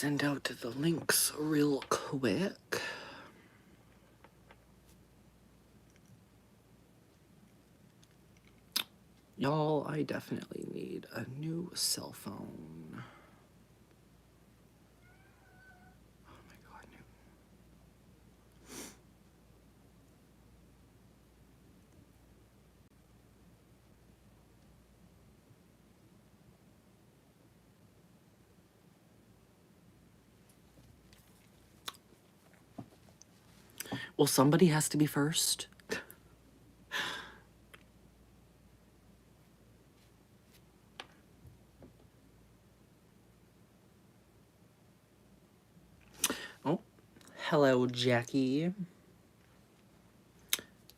send out the links real quick. Y'all, I definitely need a new cell phone. Oh my god, new. Well, somebody has to be first. Oh, hello, Jackie.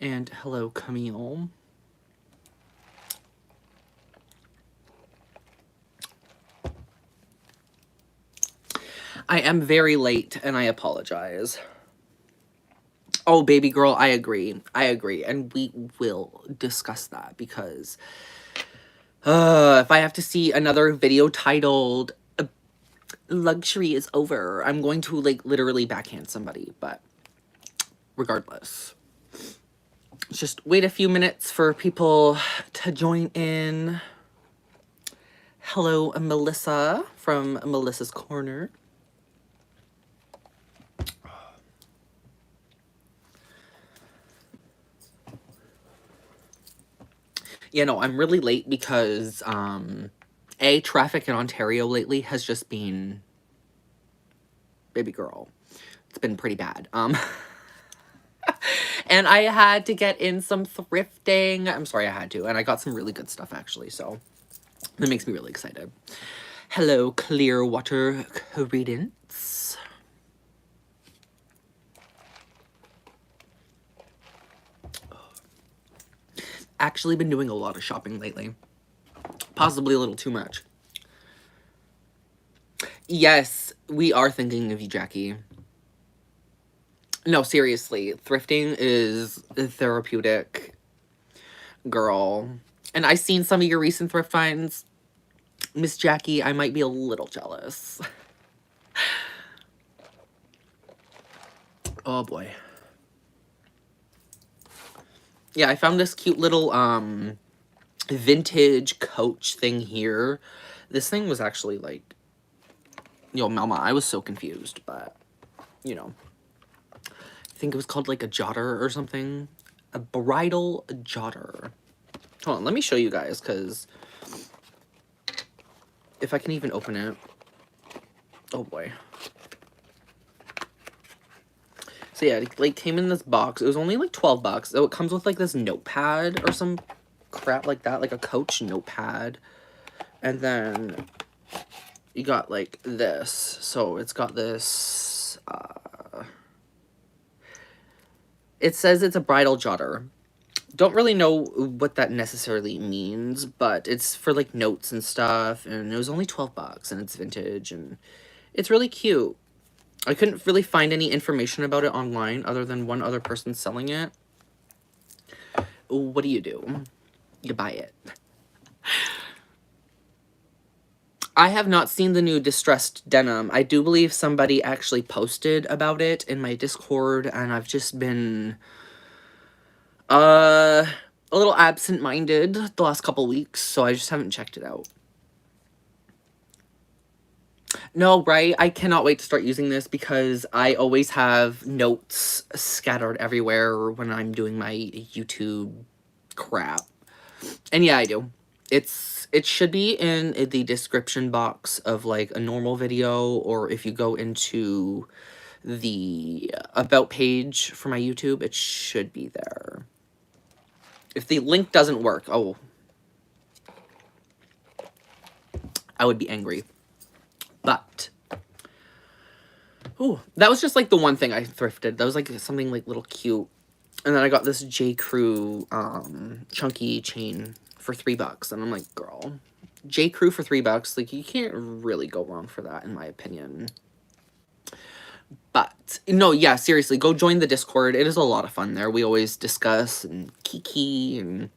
And hello, Camille. I am very late, and I apologize. Oh, baby girl, I agree. I agree. And we will discuss that because if I have to see another video titled Luxury is Over, I'm going to, like, literally backhand somebody. But regardless, just wait a few minutes for people to join in. Hello, Melissa from Melissa's Corner. Yeah, no, I'm really late because, traffic in Ontario lately has just been, baby girl, it's been pretty bad. And I had to get in some thrifting. I'm sorry, I had to. And I got some really good stuff, actually, so that makes me really excited. Hello, Clearwater Credence. Actually been doing a lot of shopping lately. Possibly a little too much. Yes, we are thinking of you, Jackie. No, seriously, thrifting is therapeutic, girl. And I've seen some of your recent thrift finds. Miss Jackie, I might be a little jealous. Oh boy. Yeah, I found this cute little vintage coach thing here. This thing was actually like, yo, Melma, I was so confused, but you know, I think it was called like a jotter or something. A bridal jotter. Hold on, let me show you guys, because if I can even open it. Oh boy. So yeah, it like came in this box. It was only like 12 bucks. So it comes with like this notepad or some crap like that, like a Coach notepad. And then you got like this. So it's got this, it says it's a bridal jotter. Don't really know what that necessarily means, but it's for like notes and stuff. And it was only 12 bucks and it's vintage and it's really cute. I couldn't really find any information about it online other than one other person selling it. What do? You buy it. I have not seen the new distressed denim. I do believe somebody actually posted about it in my Discord, and I've just been a little absent-minded the last couple weeks, so I just haven't checked it out. No, right? I cannot wait to start using this because I always have notes scattered everywhere when I'm doing my YouTube crap. And yeah, I do. It should be in the description box of like a normal video, or if you go into the about page for my YouTube, it should be there. If the link doesn't work, oh, I would be angry. But, ooh, that was just like the one thing I thrifted. That was like something like little cute. And then I got this J. Crew chunky chain for $3. And I'm like, girl, J. Crew for $3, like, you can't really go wrong for that, in my opinion. But, no, yeah, seriously, go join the Discord. It is a lot of fun there. We always discuss and kiki and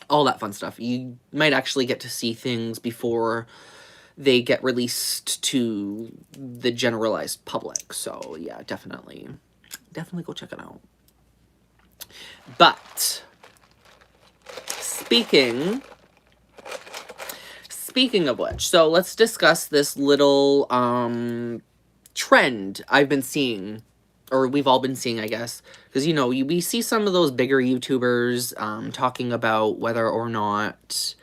all that fun stuff. You might actually get to see things before they get released to the generalized public. So yeah, definitely go check it out. But speaking of which, so let's discuss this little trend I've been seeing, or we've all been seeing, I guess, because, you know, we see some of those bigger YouTubers talking about whether or not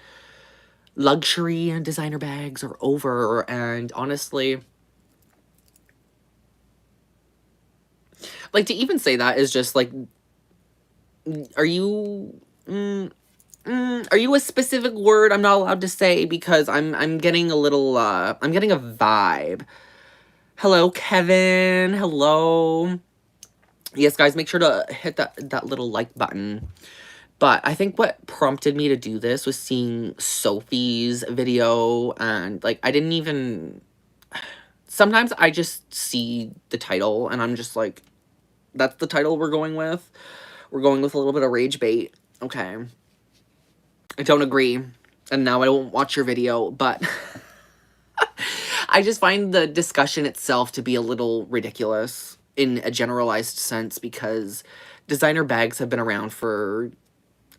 luxury and designer bags are over, and honestly, like, to even say that is just, like, are you a specific word I'm not allowed to say, because I'm getting a little, I'm getting a vibe. Hello, Kevin. Hello. Yes, guys, make sure to hit that little like button. But I think what prompted me to do this was seeing Sophie's video, and, like, I didn't even... Sometimes I just see the title, and I'm just like, that's the title we're going with? We're going with a little bit of rage bait. Okay. I don't agree, and now I won't watch your video, but... I just find the discussion itself to be a little ridiculous in a generalized sense, because designer bags have been around for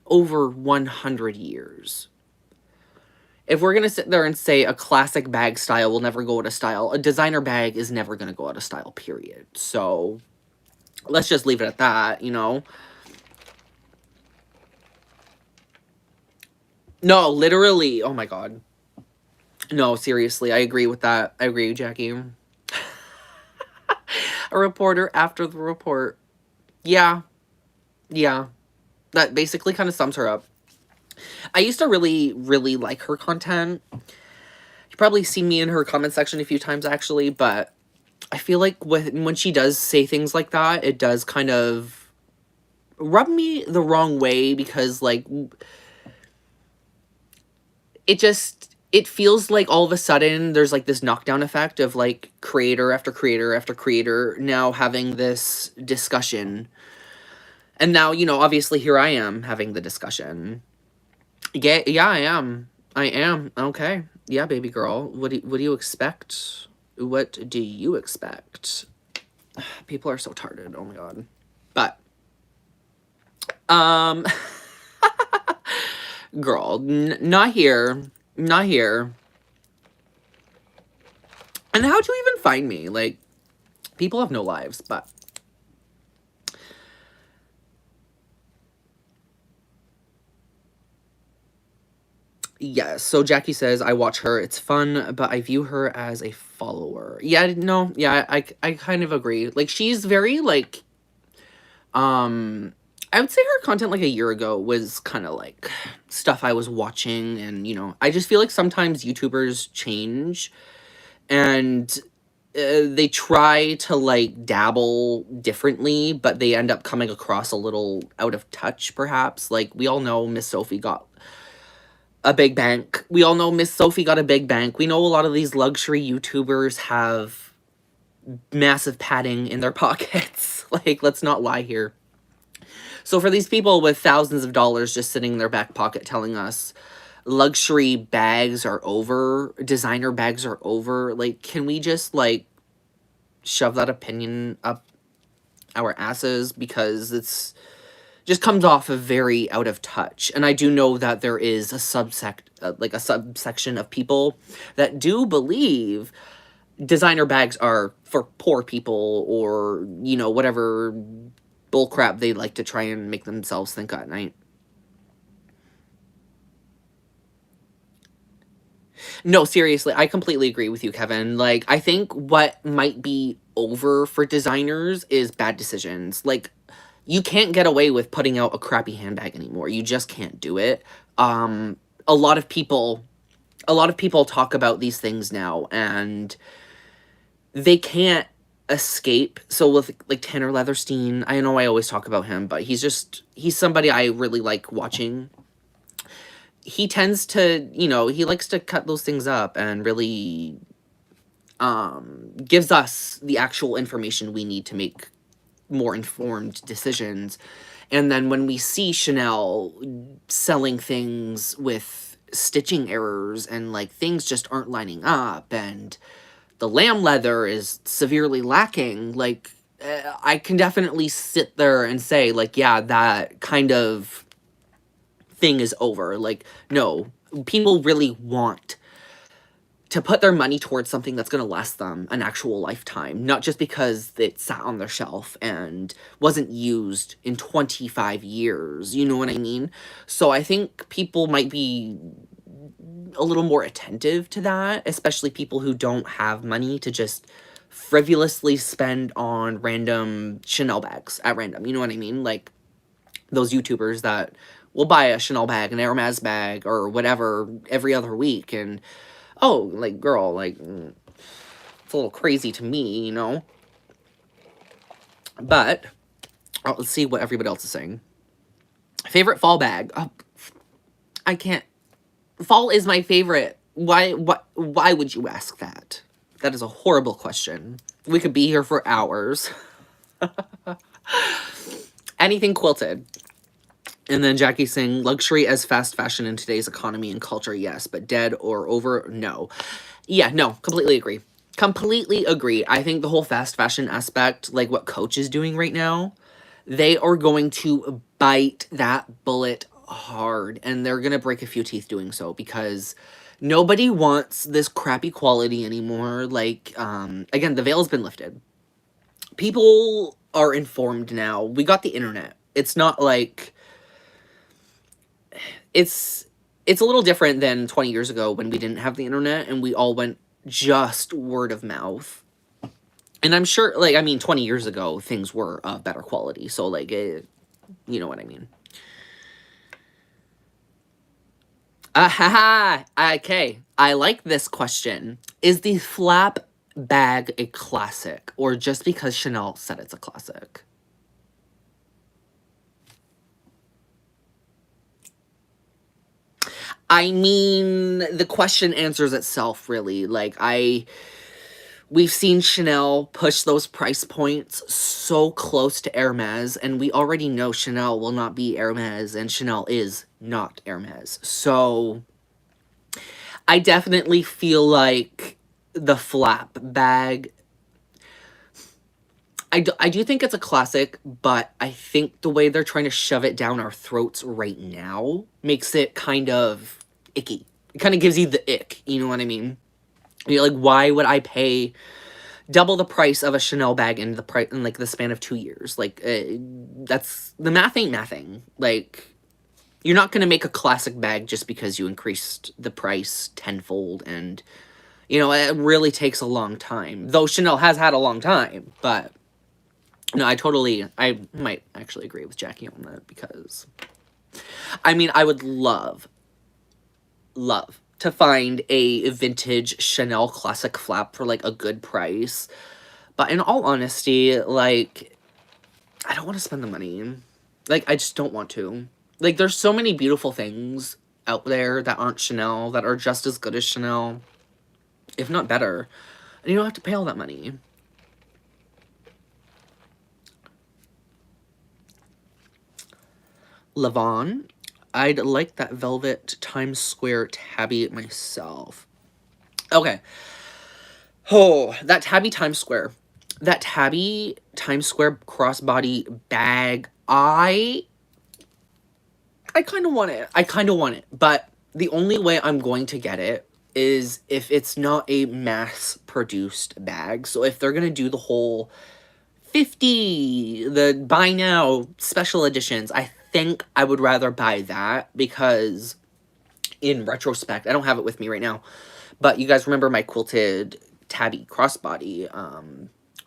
over 100 years. If we're going to sit there and say a classic bag style will never go out of style, a designer bag is never going to go out of style, period. So let's just leave it at that, you know? No, literally. Oh my God. No, seriously. I agree with that. I agree, Jackie. A reporter after the report. Yeah. Yeah. That basically kind of sums her up. I used to really, really like her content. You've probably seen me in her comment section a few times, actually, but I feel like when she does say things like that, it does kind of rub me the wrong way, because, like, it feels like all of a sudden there's, like, this knockdown effect of, like, creator after creator after creator now having this discussion. And now, you know, obviously here I am having the discussion. Yeah, I am. Okay. Yeah, baby girl. What do you expect? What do you expect? People are so tarded. Oh my God. But, girl, not here. Not here. And how'd you even find me? Like, people have no lives, but... Yes, so Jackie says, I watch her, it's fun, but I view her as a follower. Yeah, no, yeah, I kind of agree. Like, she's very, like, I would say her content, like, a year ago was kind of, like, stuff I was watching, and, you know, I just feel like sometimes YouTubers change, and they try to, like, dabble differently, but they end up coming across a little out of touch, perhaps. Like, we all know Miss Sophie got a big bank. We all know Miss Sophie got a big bank. We know a lot of these luxury YouTubers have massive padding in their pockets. Like, let's not lie here. So for these people with thousands of dollars just sitting in their back pocket telling us luxury bags are over, designer bags are over, like, can we just, like, shove that opinion up our asses? Because it's just comes off of very out of touch. And I do know that there is a subsection of people that do believe designer bags are for poor people, or, you know, whatever bullcrap they like to try and make themselves think at night. No, seriously, I completely agree with you, Kevin. Like, I think what might be over for designers is bad decisions. Like, you can't get away with putting out a crappy handbag anymore. You just can't do it. A lot of people talk about these things now, and they can't escape. So with, like, Tanner Leatherstein, I know I always talk about him, but he's somebody I really like watching. He tends to, you know, he likes to cut those things up and really gives us the actual information we need to make more informed decisions. And then when we see Chanel selling things with stitching errors and like things just aren't lining up and the lamb leather is severely lacking, like I can definitely sit there and say like, yeah, that kind of thing is over. Like, no, people really want to put their money towards something that's going to last them an actual lifetime, not just because it sat on their shelf and wasn't used in 25 years. You know what I mean? So I think people might be a little more attentive to that, especially people who don't have money to just frivolously spend on random Chanel bags at random. You know what I mean? Like those YouTubers that will buy a Chanel bag, an Hermes bag, or whatever every other week, and oh, like, girl, like, it's a little crazy to me, you know? But, let's see what everybody else is saying. Favorite fall bag? Oh, I can't. Fall is my favorite. Why would you ask that? That is a horrible question. We could be here for hours. Anything quilted. And then Jackie saying, luxury as fast fashion in today's economy and culture, yes. But dead or over, no. Yeah, no, completely agree. Completely agree. I think the whole fast fashion aspect, like what Coach is doing right now, they are going to bite that bullet hard. And they're going to break a few teeth doing so because nobody wants this crappy quality anymore. Like, again, the veil's been lifted. People are informed now. We got the internet. It's not like... It's a little different than 20 years ago when we didn't have the internet and we all went just word of mouth. And I'm sure, like, I mean, 20 years ago, things were of better quality. So, like, you know what I mean. Haha. Okay. I like this question. Is the flap bag a classic or just because Chanel said it's a classic? I mean, the question answers itself, really. Like, we've seen Chanel push those price points so close to Hermes, and we already know Chanel will not be Hermes, and Chanel is not Hermes. So, I definitely feel like the flap bag... I do think it's a classic, but I think the way they're trying to shove it down our throats right now makes it kind of icky. It kind of gives you the ick, you know what I mean? You're like, why would I pay double the price of a Chanel bag in like the span of 2 years? Like, that's... the math ain't mathing. Like, you're not gonna make a classic bag just because you increased the price tenfold, and, you know, it really takes a long time. Though Chanel has had a long time, but... no, I might actually agree with Jackie on that, because, I mean, I would love to find a vintage Chanel classic flap for, like, a good price. But in all honesty, like, I don't want to spend the money. Like, I just don't want to. Like, there's so many beautiful things out there that aren't Chanel, that are just as good as Chanel, if not better. And you don't have to pay all that money. Lavon, I'd like that velvet Times Square tabby myself. Okay. Oh, that tabby Times Square. That tabby Times Square crossbody bag, I kind of want it. I kind of want it. But the only way I'm going to get it is if it's not a mass-produced bag. So if they're going to do the whole 50, the buy now special editions, I think I would rather buy that, because in retrospect, I don't have it with me right now, but you guys remember my quilted tabby crossbody.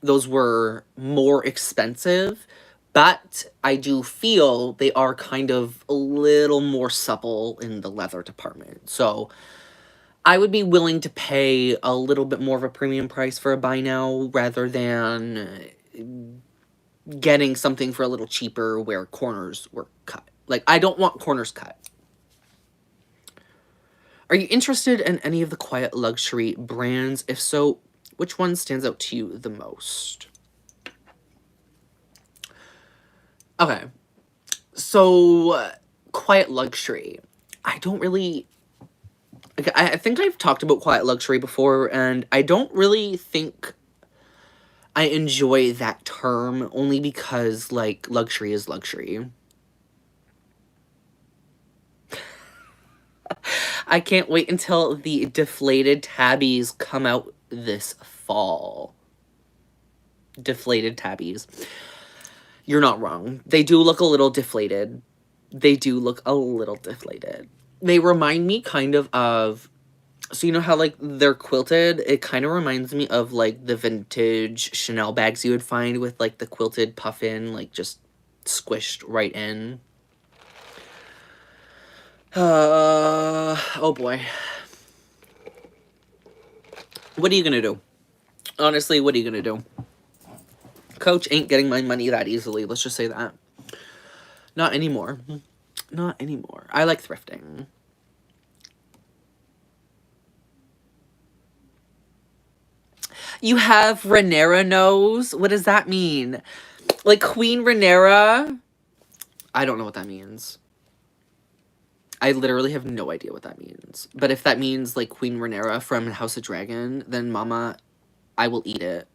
Those were more expensive, but I do feel they are kind of a little more supple in the leather department. So I would be willing to pay a little bit more of a premium price for a buy now rather than getting something for a little cheaper where corners were cut. Like, I don't want corners cut. Are you interested in any of the quiet luxury brands? If so, which one stands out to you the most? Okay. So, quiet luxury. I don't really Like, I think I've talked about quiet luxury before, and I don't really think I enjoy that term, only because, like, luxury is luxury. I can't wait until the deflated tabbies come out this fall. Deflated tabbies. You're not wrong. They do look a little deflated. They do look a little deflated. They remind me kind of, so you know how, like, they're quilted? It kind of reminds me of, like, the vintage Chanel bags you would find with, like, the quilted puff-in, like, just squished right in. Oh boy. What are you gonna do? Honestly, what are you gonna do? Coach ain't getting my money that easily, let's just say that. Not anymore. Not anymore. I like thrifting. You have Renera nose? What does that mean? Like Queen Renera? I don't know what that means. I literally have no idea what that means. But if that means, like, Queen Renera from House of Dragon, then mama, I will eat it.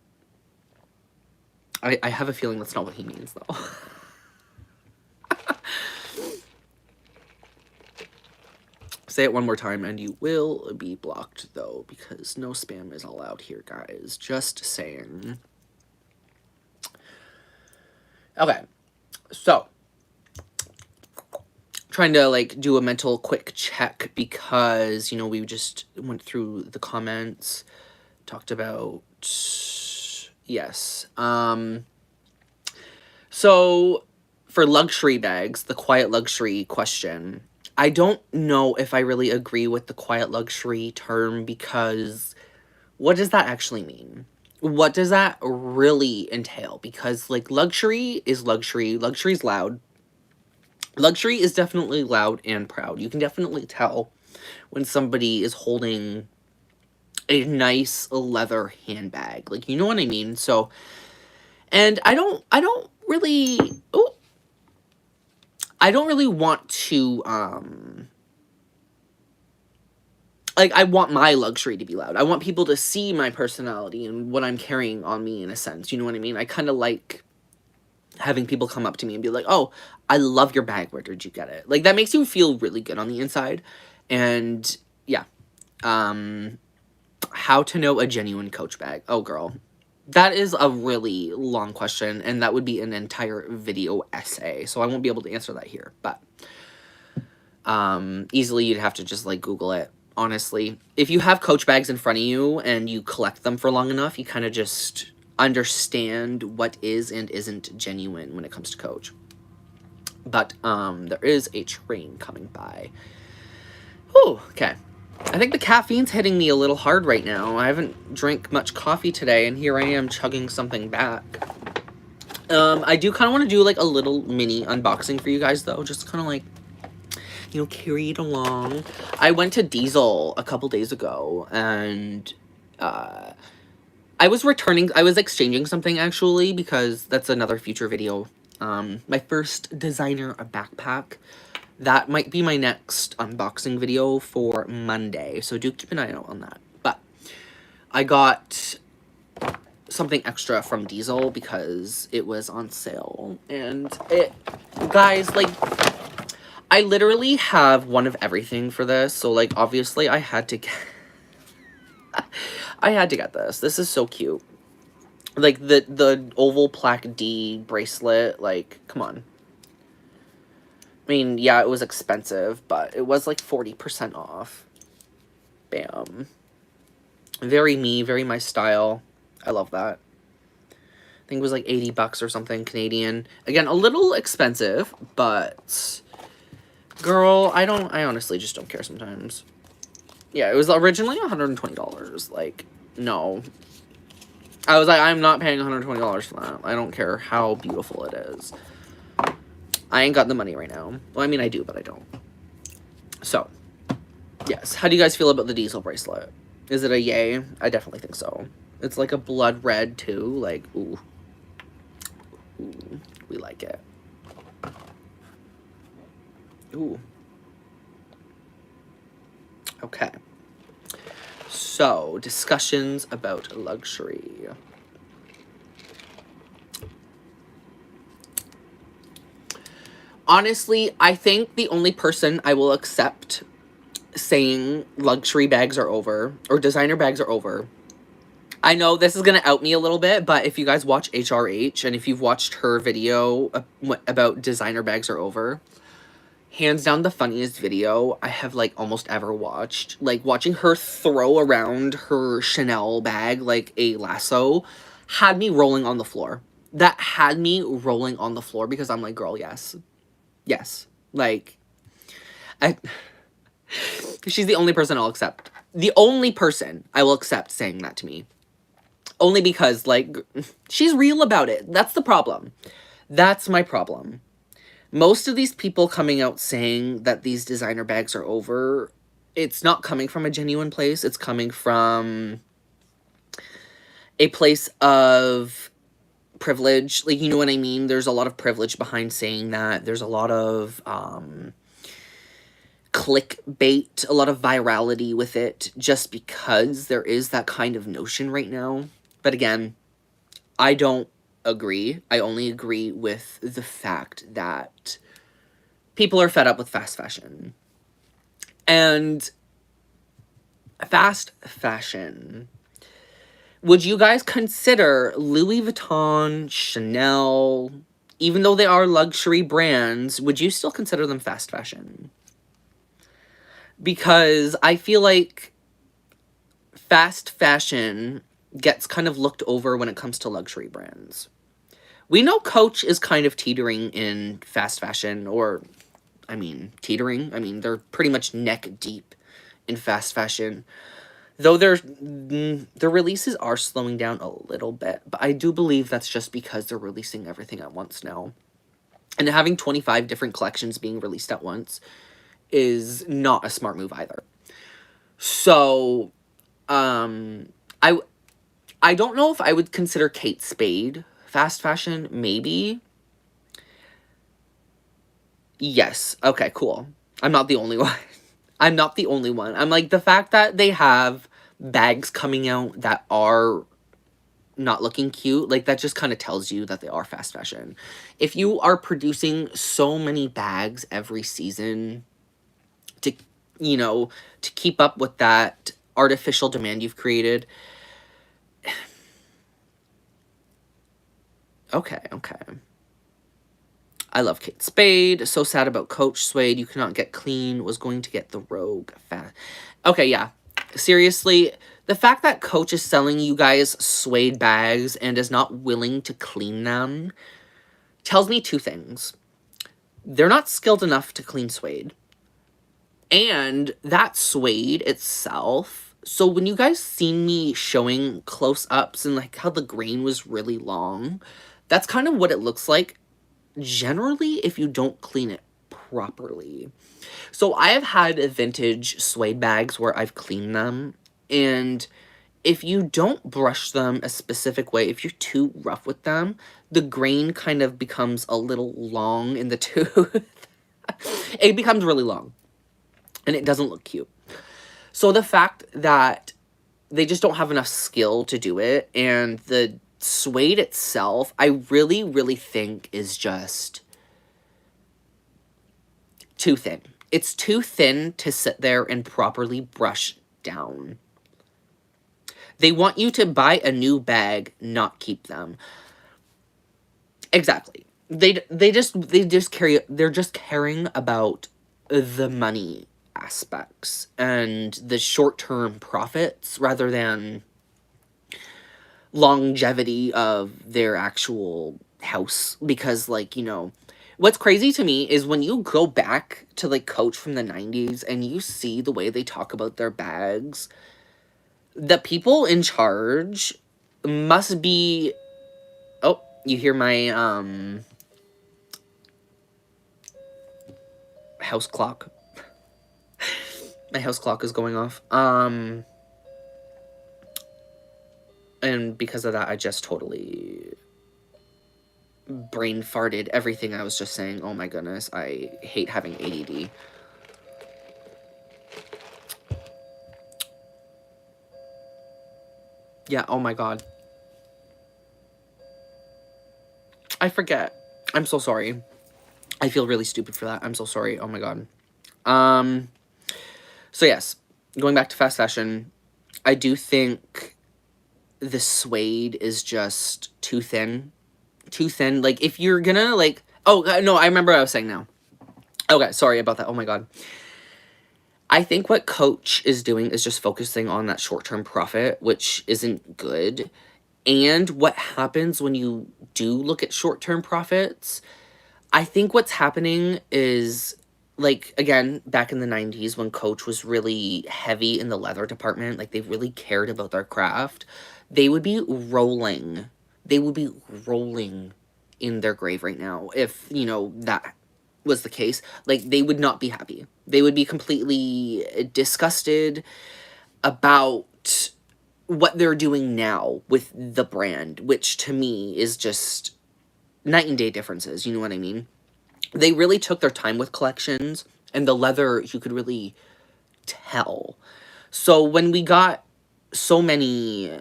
I have a feeling that's not what he means, though. Say it one more time and you will be blocked, though, because no spam is allowed here, guys. Just saying. Okay. So, trying to, like, do a mental quick check because, you know, we just went through the comments, talked about, yes. So, for luxury bags, the quiet luxury question, I don't know if I really agree with the quiet luxury term because what does that actually mean? What does that really entail? Because, like, luxury is luxury. Luxury is loud. Luxury is definitely loud and proud. You can definitely tell when somebody is holding a nice leather handbag. Like, you know what I mean? So, and I don't really, I don't really want to, like, I want my luxury to be loud. I want people to see my personality and what I'm carrying on me, in a sense. You know what I mean? I kind of like having people come up to me and be like, oh, I love your bag. Where did you get it? Like, that makes you feel really good on the inside. And, yeah. How to know a genuine Coach bag. Oh, girl. That is a really long question, and that would be an entire video essay. So I won't be able to answer that here. But, easily you'd have to just, like, Google it. Honestly, if you have Coach bags in front of you and you collect them for long enough, you kind of just understand what is and isn't genuine when it comes to Coach. But there is a train coming by. Ooh, okay. I think the caffeine's hitting me a little hard right now. I haven't drank much coffee today, and here I am chugging something back. I do kind of want to do, like, a little mini unboxing for you guys, though. Just kind of, like, you know, carry it along. I went to Diesel a couple days ago, and I was exchanging something, actually, because that's another future video. My first designer backpack. That might be my next unboxing video for Monday, so do keep an eye out on that. But I got something extra from Diesel because it was on sale, and guys, like, I literally have one of everything for this, so, like, obviously I had to get this. This is so cute. Like, the oval plaque D bracelet, like, come on. I mean, yeah, it was expensive, but it was, like, 40% off. Bam. Very me, very my style. I love that. I think it was, like, 80 bucks or something Canadian. Again, a little expensive, but girl, I honestly just don't care sometimes. Yeah, it was originally $120. Like, no. I was like, I'm not paying $120 for that. I don't care how beautiful it is. I ain't got the money right now. Well, I mean, I do, but I don't. So, yes. How do you guys feel about the Diesel bracelet? Is it a yay? I definitely think so. It's like a blood red, too. Like, ooh. Ooh, we like it. Ooh. Okay. So, discussions about luxury. Honestly, I think the only person I will accept saying luxury bags are over, or designer bags are over. I know this is going to out me a little bit, but if you guys watch HRH, and if you've watched her video about designer bags are over, hands down the funniest video I have, like, almost ever watched. Like, watching her throw around her Chanel bag like a lasso had me rolling on the floor. That had me rolling on the floor because I'm like, girl, yes. Yes. Like, she's the only person I'll accept. The only person I will accept saying that to me. Only because, like, she's real about it. That's the problem. That's my problem. Most of these people coming out saying that these designer bags are over, it's not coming from a genuine place. It's coming from a place of privilege. Like, you know what I mean? There's a lot of privilege behind saying that. There's a lot of clickbait, a lot of virality with it, just because there is that kind of notion right now. But again, I don't agree. I only agree with the fact that people are fed up with fast fashion. And fast fashion. Would you guys consider Louis Vuitton, Chanel, even though they are luxury brands, would you still consider them fast fashion? Because I feel like fast fashion gets kind of looked over when it comes to luxury brands. We know Coach is kind of teetering in fast fashion, or, I mean, teetering. I mean, they're pretty much neck deep in fast fashion. Though their releases are slowing down a little bit, but I do believe that's just because they're releasing everything at once now. And having 25 different collections being released at once is not a smart move either. So, I don't know if I would consider Kate Spade fast fashion. Maybe. Yes. Okay, cool. I'm not the only one. I'm not the only one. I'm like, the fact that they have bags coming out that are not looking cute, like, that just kind of tells you that they are fast fashion. If you are producing so many bags every season to, you know, to keep up with that artificial demand you've created. Okay. I love Kate Spade. So sad about Coach Suede. You cannot get clean. Was going to get the Rogue fast. Okay, yeah. Seriously, the fact that Coach is selling you guys suede bags and is not willing to clean them tells me two things. They're not skilled enough to clean suede. And that suede itself, so when you guys seen me showing close-ups and, like, how the grain was really long, that's kind of what it looks like generally if you don't clean it properly. So I have had vintage suede bags where I've cleaned them, and if you don't brush them a specific way, if you're too rough with them, the grain kind of becomes a little long in the tooth. It becomes really long, and it doesn't look cute. So the fact that they just don't have enough skill to do it, and the suede itself, I really, really think is just too thin. It's too thin to sit there and properly brush down. They want you to buy a new bag, not keep them. Exactly. They're just caring about the money aspects and the short-term profits rather than longevity of their actual house. Because, like, you know, what's crazy to me is when you go back to, like, Coach from the 90s and you see the way they talk about their bags, the people in charge must be... Oh, you hear my, house clock. My house clock is going off. And because of that, I just totally brain farted everything I was just saying. Oh my goodness, I hate having ADD. Yeah, oh my god. I forget. I'm so sorry. I feel really stupid for that. I'm so sorry. Oh my god. So yes, going back to fast fashion, I do think the suede is just too thin. Too thin. Like, if you're gonna, like... Oh, no, I remember what I was saying now. Okay, sorry about that. Oh my god. I think what Coach is doing is just focusing on that short-term profit, which isn't good. And what happens when you do look at short-term profits, I think what's happening is, like, again, back in the 90s when Coach was really heavy in the leather department, like, they really cared about their craft, they would be rolling. They would be rolling in their grave right now if, you know, that was the case. Like, they would not be happy. They would be completely disgusted about what they're doing now with the brand, which to me is just night and day differences, you know what I mean? They really took their time with collections, and the leather, you could really tell. So when we got so many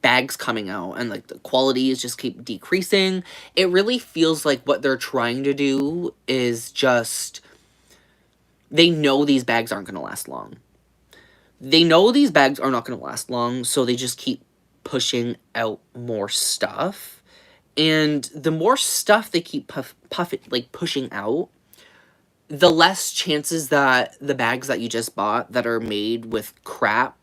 bags coming out, and like the qualities just keep decreasing, it really feels like what they're trying to do is just, they know these bags aren't going to last long. They know these bags are not going to last long, so they just keep pushing out more stuff. And the more stuff they keep pushing out, the less chances that the bags that you just bought that are made with crap,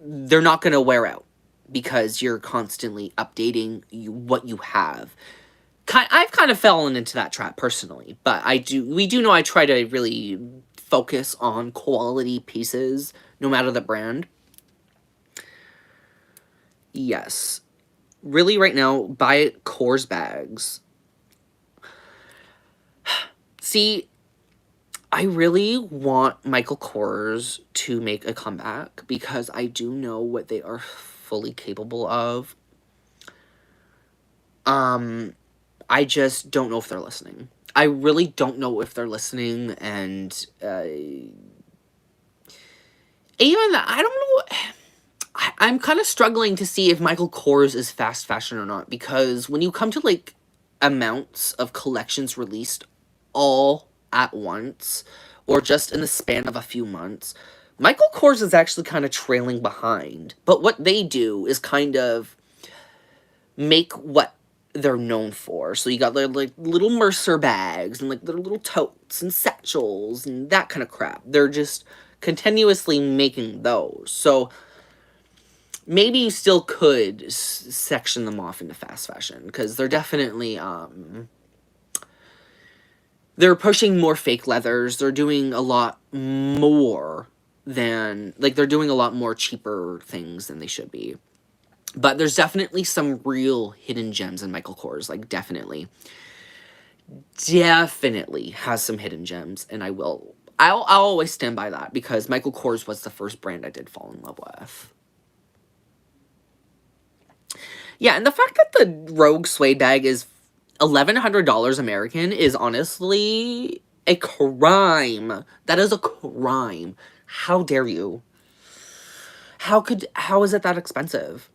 they're not going to wear out because you're constantly updating what you have. I've kind of fallen into that trap personally, but we do know I try to really focus on quality pieces, no matter the brand. Yes. Really, right now, buy Kors bags. See, I really want Michael Kors to make a comeback because I do know what they are fully capable of. I just don't know if they're listening. I really don't know if they're listening, and even that, I don't know. I'm kind of struggling to see if Michael Kors is fast fashion or not, because when you come to, like, amounts of collections released all at once, or just in the span of a few months, Michael Kors is actually kind of trailing behind. But what they do is kind of make what they're known for. So you got their, like, little Mercer bags, and, like, their little totes and satchels and that kind of crap. They're just continuously making those. So maybe you still could section them off into fast fashion, because they're definitely, they're pushing more fake leathers. They're doing a lot more than, like, they're doing a lot more cheaper things than they should be. But there's definitely some real hidden gems in Michael Kors, like, definitely has some hidden gems, and I'll always stand by that, because Michael Kors was the first brand I did fall in love with. Yeah, and the fact that the Rogue suede bag is $1,100 American is honestly a crime. That is a crime. How dare you? How is it that expensive?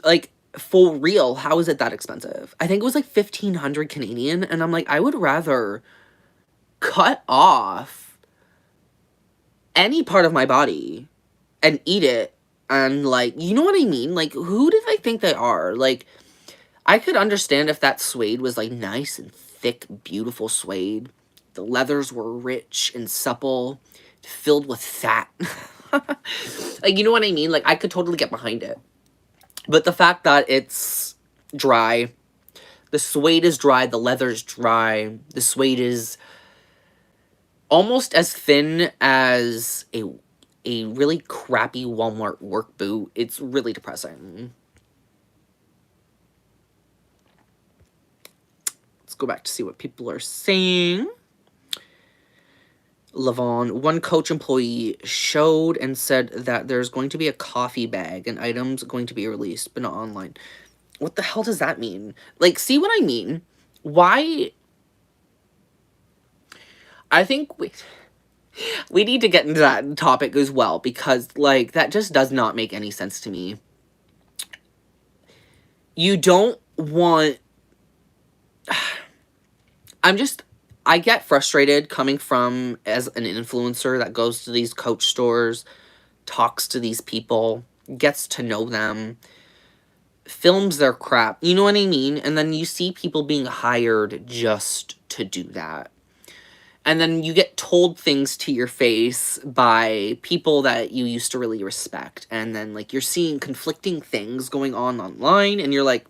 Like, for real, how is it that expensive? I think it was like 1,500 Canadian, and I'm like, I would rather cut off any part of my body and eat it, and, like, you know what I mean? Like, who do they think they are? Like, I could understand if that suede was, like, nice and thick, beautiful suede. The leathers were rich and supple, filled with fat. Like, you know what I mean? Like, I could totally get behind it. But the fact that it's dry, the suede is dry, the leather's dry, the suede is almost as thin as a really crappy Walmart work boot. It's really depressing. Let's go back to see what people are saying. Lavon, one Coach employee showed and said that there's going to be a coffee bag and items going to be released, but not online. What the hell does that mean? Like, see what I mean? Why? I think, wait. We need to get into that topic as well, because, like, that just does not make any sense to me. You don't want... I get frustrated coming from as an influencer that goes to these Coach stores, talks to these people, gets to know them, films their crap, you know what I mean? And then you see people being hired just to do that. And then you get told things to your face by people that you used to really respect. And then, like, you're seeing conflicting things going on online, and you're like,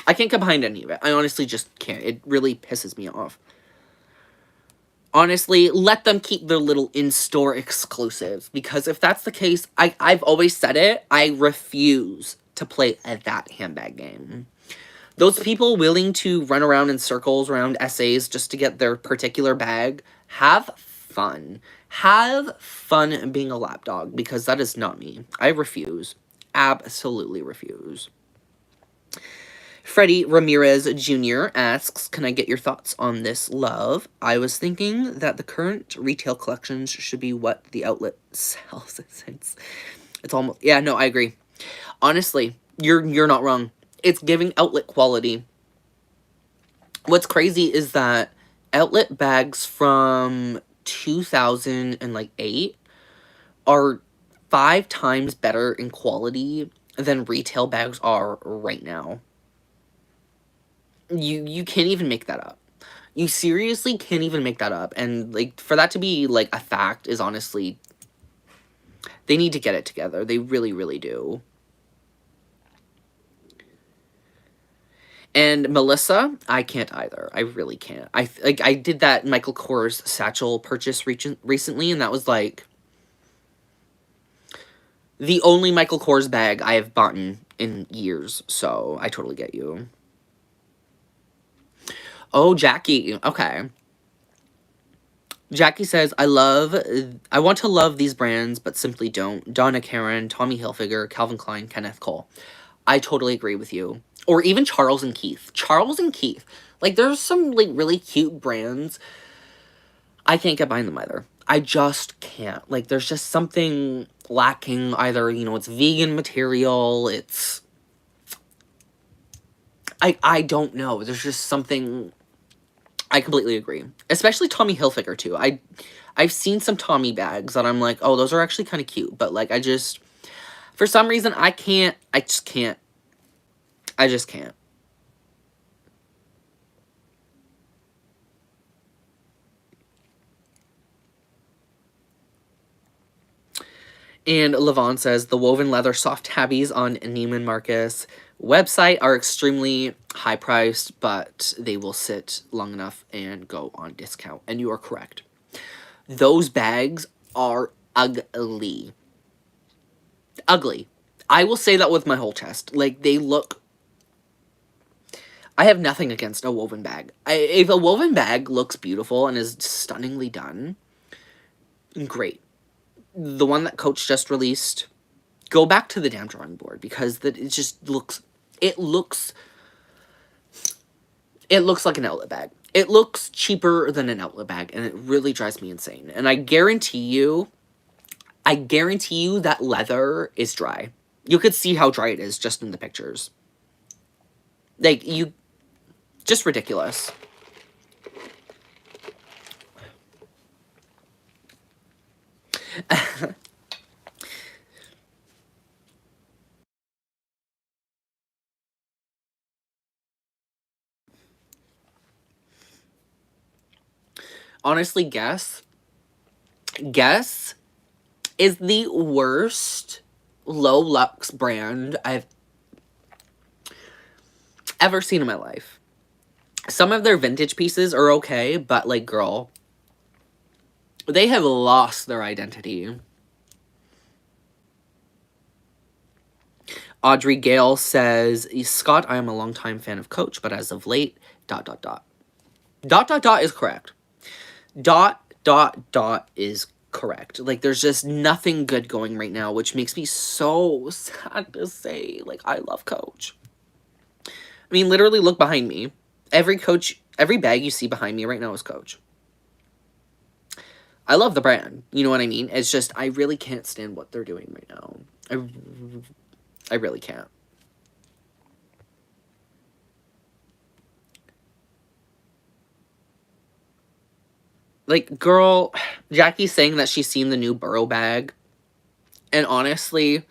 I can't get behind any of it. I honestly just can't. It really pisses me off. Honestly, let them keep their little in-store exclusives. Because if that's the case, I've always said it, I refuse to play that handbag game. Those people willing to run around in circles around essays just to get their particular bag, have fun. Have fun being a lapdog, because that is not me. I refuse. Absolutely refuse. Freddie Ramirez Jr. asks, can I get your thoughts on this, love? I was thinking that the current retail collections should be what the outlet sells. Since it's almost... Yeah, no, I agree. Honestly, you're not wrong. It's giving outlet quality. What's crazy is that outlet bags from 2008 are 5 times better in quality than retail bags are right now. You can't even make that up. You seriously can't even make that up. And, like, for that to be, like, a fact is honestly... They need to get it together. They really, really do. And Melissa, I can't either. I really can't. I did that Michael Kors satchel purchase recently, and that was, like, the only Michael Kors bag I have bought in years. So, I totally get you. Oh, Jackie. Okay. Jackie says, I want to love these brands, but simply don't. Donna Karan, Tommy Hilfiger, Calvin Klein, Kenneth Cole. I totally agree with you. Or even Charles and Keith. Charles and Keith. Like, there's some, like, really cute brands. I can't get behind them either. I just can't. Like, there's just something lacking. Either, you know, it's vegan material, it's... I don't know. There's just something... I completely agree. Especially Tommy Hilfiger, too. I've seen some Tommy bags that I'm like, oh, those are actually kind of cute. But, like, I just... For some reason, I just can't. I just can't. And Levon says, the woven leather soft tabbies on Neiman Marcus website are extremely high priced, but they will sit long enough and go on discount. And you are correct. Those bags are ugly. Ugly. I will say that with my whole chest. Like, they look... I have nothing against a woven bag. If a woven bag looks beautiful and is stunningly done, great. The one that Coach just released, go back to the damn drawing board, because it just looks... It looks like an outlet bag. It looks cheaper than an outlet bag, and it really drives me insane. And I guarantee you that leather is dry. You could see how dry it is just in the pictures. Like, just ridiculous. Honestly, Guess is the worst low luxe brand I've ever seen in my life. Some of their vintage pieces are okay, but, like, girl, they have lost their identity. Audrey Gale says, Scott, I am a longtime fan of Coach, but as of late, ... is correct. ... is correct. Like, there's just nothing good going right now, which makes me so sad to say. Like, I love Coach. I mean, literally, look behind me. Every bag you see behind me right now is Coach. I love the brand. You know what I mean? It's just, I really can't stand what they're doing right now. I really can't. Like, girl, Jackie's saying that she's seen the new Burrow bag. And honestly,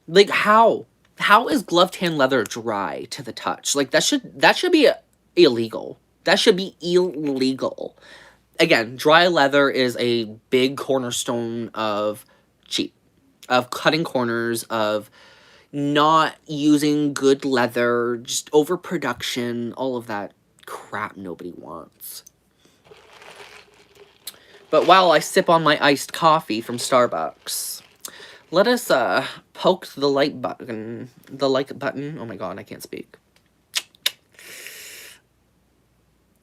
like, how? How is gloved hand leather dry to the touch? Like, that should be illegal. That should be illegal. Again, dry leather is a big cornerstone of cheap, of cutting corners, of not using good leather, just overproduction, all of that crap nobody wants. But while I sip on my iced coffee from Starbucks, let us poke the like button. The like button. Oh my god, I can't speak.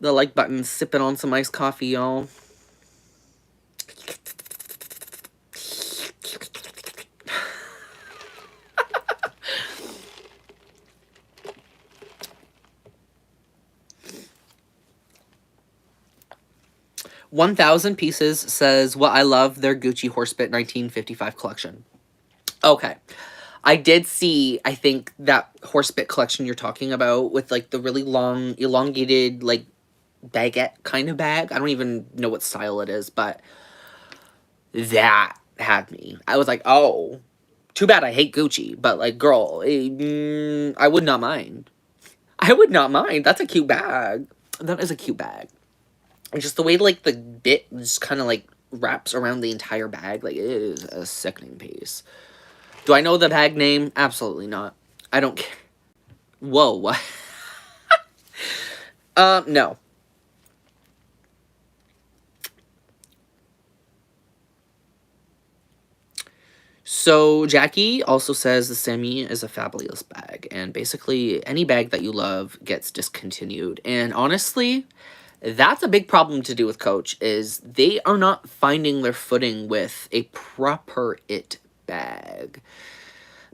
The like button, sipping on some iced coffee, y'all. $1,000 pieces says, what I love, their Gucci Horsebit 1955 collection. Okay. I did see, I think, that Horsebit collection you're talking about with, like, the really long, elongated, like, baguette kind of bag. I don't even know what style it is, but that had me. I was like, oh, too bad I hate Gucci, but, like, girl, I would not mind. I would not mind. That's a cute bag. That is a cute bag. And just the way, like, the bit just kind of, like, wraps around the entire bag. Like, it is a sickening piece. Do I know the bag name? Absolutely not. I don't care. Whoa, what? No. So, Jackie also says the Semi is a fabulous bag. And basically, any bag that you love gets discontinued. And honestly, that's a big problem to do with Coach, is they are not finding their footing with a proper it bag.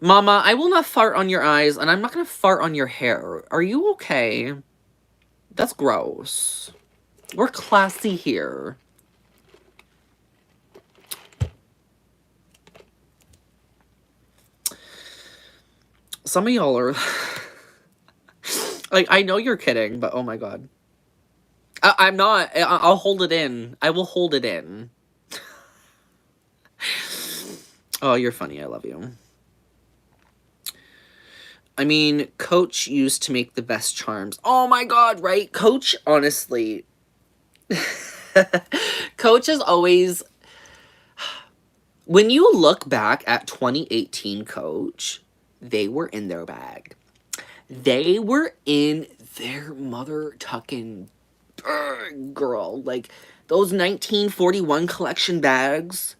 Mama, I will not fart on your eyes, and I'm not going to fart on your hair. Are you okay? That's gross. We're classy here. Some of y'all are... like, I know you're kidding, but oh my god. I'm not. I'll hold it in. I will hold it in. Oh, you're funny. I love you. I mean, Coach used to make the best charms. Oh my god, right? Coach, honestly. Coach is always... When you look back at 2018 Coach, they were in their bag. They were in their mother-tucking girl. Like, those 1941 collection bags.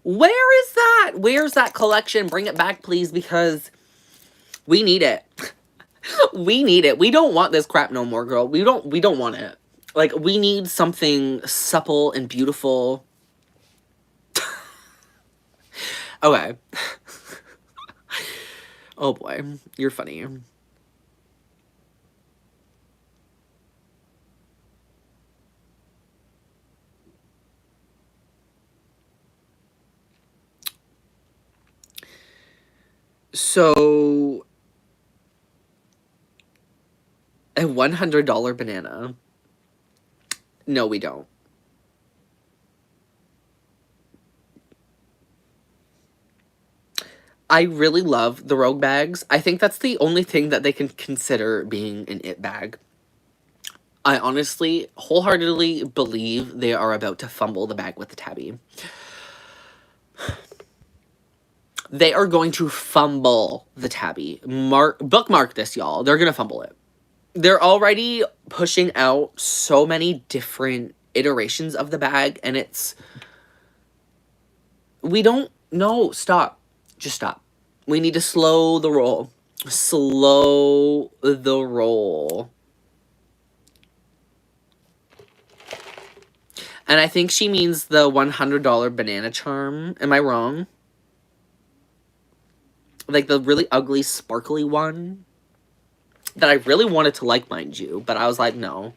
Where is that? Where's that collection? Bring it back, please, because we need it. We need it. We don't want this crap no more, girl. We don't want it. Like, we need something supple and beautiful. Okay. Oh boy, you're funny. So, a $100 banana. No, we don't. I really love the Rogue bags. I think that's the only thing that they can consider being an it bag. I honestly, wholeheartedly believe they are about to fumble the bag with the tabby. They are going to fumble the tabby. Bookmark this, y'all. They're going to fumble it. They're already pushing out so many different iterations of the bag, and it's... We don't... No, stop. Just stop. We need to slow the roll. Slow the roll. And I think she means the $100 banana charm. Am I wrong? Like the really ugly, sparkly one? that I really wanted to like, mind you, but I was like, no.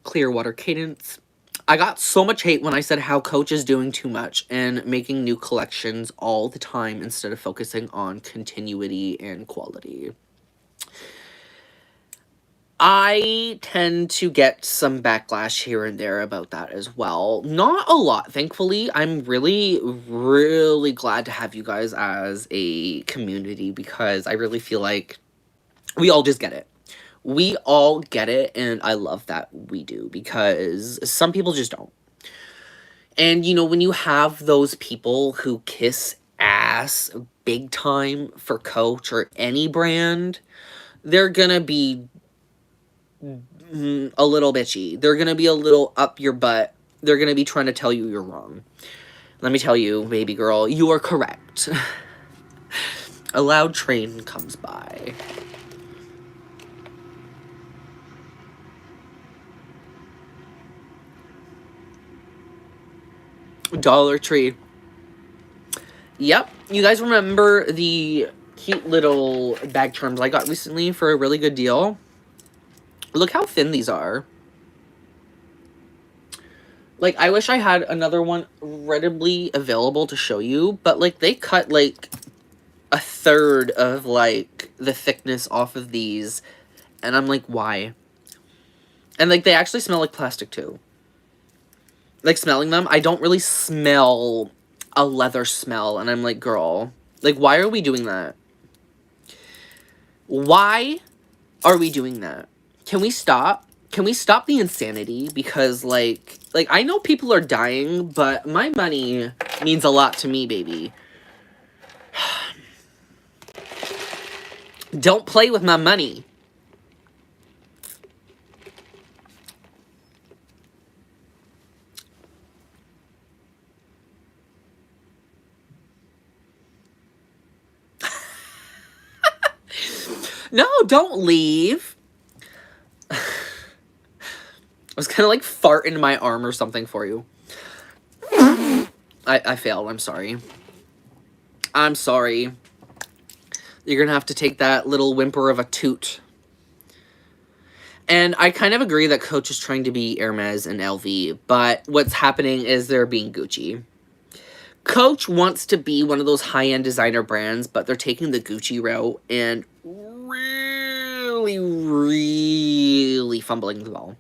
Clearwater Cadence. I got so much hate when I said how Coach is doing too much and making new collections all the time instead of focusing on continuity and quality. I tend to get some backlash here and there about that as well. Not a lot, thankfully. I'm really, really glad to have you guys as a community because I really feel like we all just get it. We all get it, and I love that we do because some people just don't. And, you know, when you have those people who kiss ass big time for Coach or any brand, they're gonna be a little bitchy. They're gonna be a little up your butt. They're gonna be trying to tell you you're wrong. Let me tell you, baby girl, you are correct. A loud train comes by. Dollar Tree. Yep. You guys remember the cute little bag charms I got recently for a really good deal? Look how thin these are. Like, I wish I had another one readily available to show you, but, like, they cut, like, a third of, like, the thickness off of these, and I'm like, why? And, like, they actually smell like plastic, too. Like, smelling them, I don't really smell a leather smell, and I'm like, girl, like, why are we doing that? Why are we doing that? Can we stop? Can we stop the insanity? Because, like, I know people are dying, but my money means a lot to me, baby. Don't play with my money. No, don't leave. I was gonna, like, fart into my arm or something for you. I failed. I'm sorry. I'm sorry. You're gonna have to take that little whimper of a toot. And I kind of agree that Coach is trying to be Hermes and LV, but what's happening is they're being Gucci. Coach wants to be one of those high-end designer brands, but they're taking the Gucci route and really, really fumbling the ball.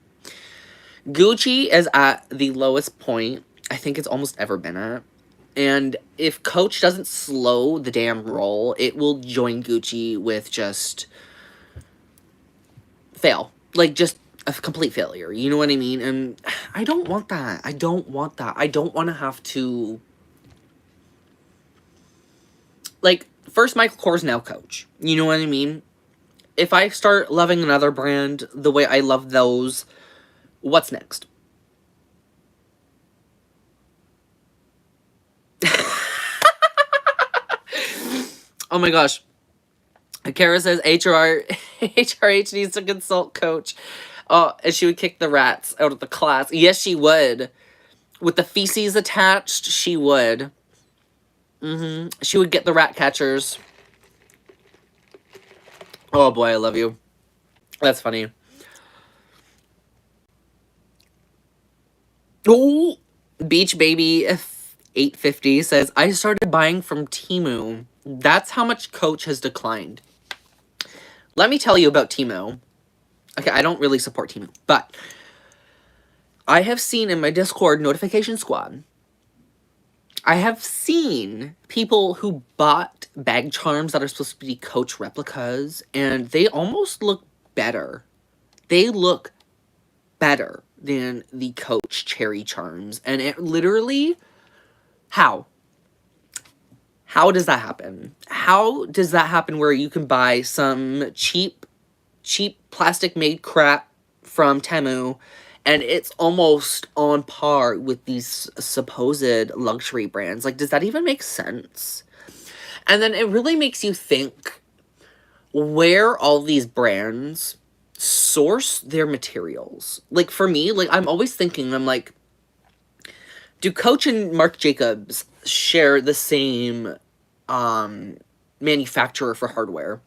Gucci is at the lowest point I think it's almost ever been at. And if Coach doesn't slow the damn roll, it will join Gucci with just fail. Like, just a complete failure. You know what I mean? And I don't want that. I don't want that. I don't want to have to... Like, first Michael Kors, now Coach. You know what I mean? If I start loving another brand the way I love those, what's next? Oh my gosh. Kara says HRH needs to consult Coach. Oh, and she would kick the rats out of the class. Yes, she would. With the feces attached, she would. She would get the rat catchers. Oh boy, I love you. That's funny. Oh, Beach Baby 850 says, I started buying from Temu. That's how much Coach has declined. Let me tell you about Temu. Okay, I don't really support Temu, but I have seen in my Discord notification squad, I have seen people who bought bag charms that are supposed to be Coach replicas, and they almost look better. They look better than the Coach cherry charms. And it literally... How? How does that happen? How does that happen where you can buy some cheap plastic-made crap from Temu, and it's almost on par with these supposed luxury brands? Like, does that even make sense? And then it really makes you think where all these brands source their materials. Like, for me, like, I'm always thinking, I'm like, Do Coach and Marc Jacobs share the same manufacturer for hardware?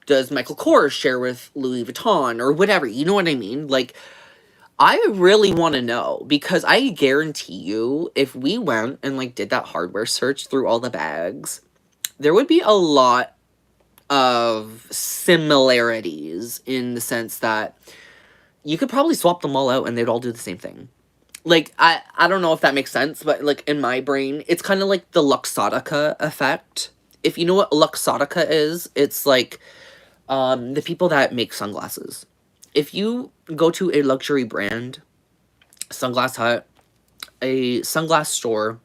Does Michael Kors share with Louis Vuitton or whatever? You know what I mean? Like, I really want to know, because I guarantee you, if we went and, like, did that hardware search through all the bags, there would be a lot of similarities in the sense that you could probably swap them all out and they'd all do the same thing. Like, I don't know if that makes sense, but, like, in my brain, it's kind of like the Luxottica effect. If you know what Luxottica is, it's like, the people that make sunglasses. If you go to a luxury brand, Sunglass Hut, a sunglass store,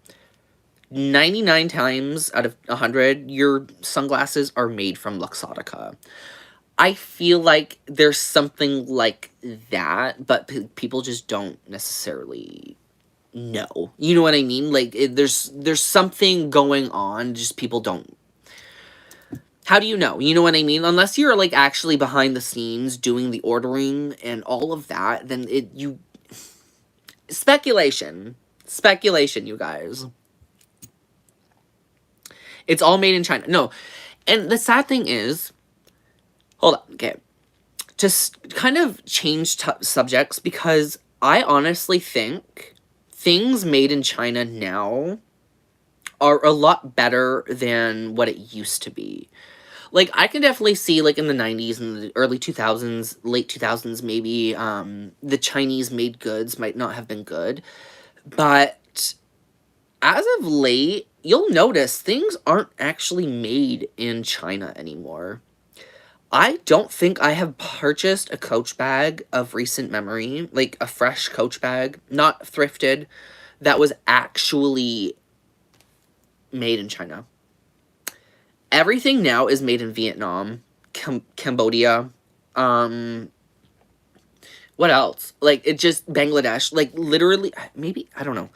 99 times out of 100, your sunglasses are made from Luxottica. I feel like there's something like that, but people just don't necessarily know. You know what I mean? Like, there's something going on, just people don't. How do you know? You know what I mean? Unless you're, like, actually behind the scenes doing the ordering and all of that, then speculation. Speculation, you guys. It's all made in China. No. And the sad thing is, hold on, okay. Just kind of change subjects, because I honestly think things made in China now are a lot better than what it used to be. Like, I can definitely see, like, in the 90s and the early 2000s, late 2000s maybe, the Chinese-made goods might not have been good. But as of late, you'll notice things aren't actually made in China anymore. I don't think I have purchased a Coach bag of recent memory, like a fresh Coach bag, not thrifted, that was actually made in China. Everything now is made in Vietnam, Cambodia, what else? Like, it just, Bangladesh, like, literally, maybe, I don't know.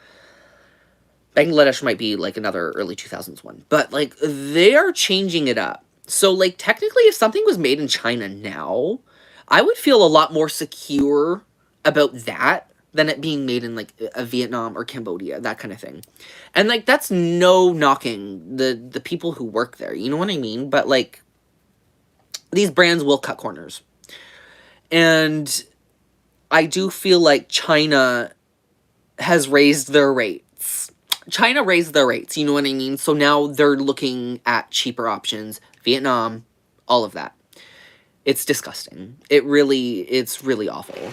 Bangladesh might be, like, another early 2000s one. But, like, they are changing it up. So, like, technically, if something was made in China now, I would feel a lot more secure about that than it being made in, like, a Vietnam or Cambodia, that kind of thing. And, like, that's no knocking the people who work there, you know what I mean? But, like, these brands will cut corners. And I do feel like China has raised their rates. China raised their rates, you know what I mean? So now they're looking at cheaper options. Vietnam, all of that. It's disgusting. It's really awful.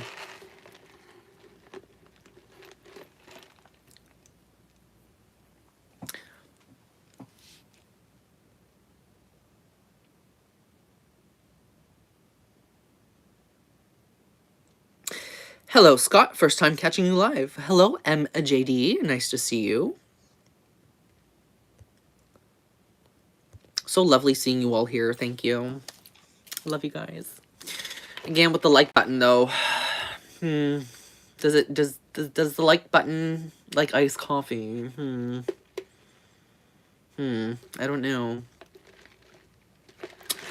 Hello, Scott. First time catching you live. Hello, MJD. Nice to see you. So lovely seeing you all here. Thank you. Love you guys. Again, with the like button, though. Does the like button like iced coffee? I don't know.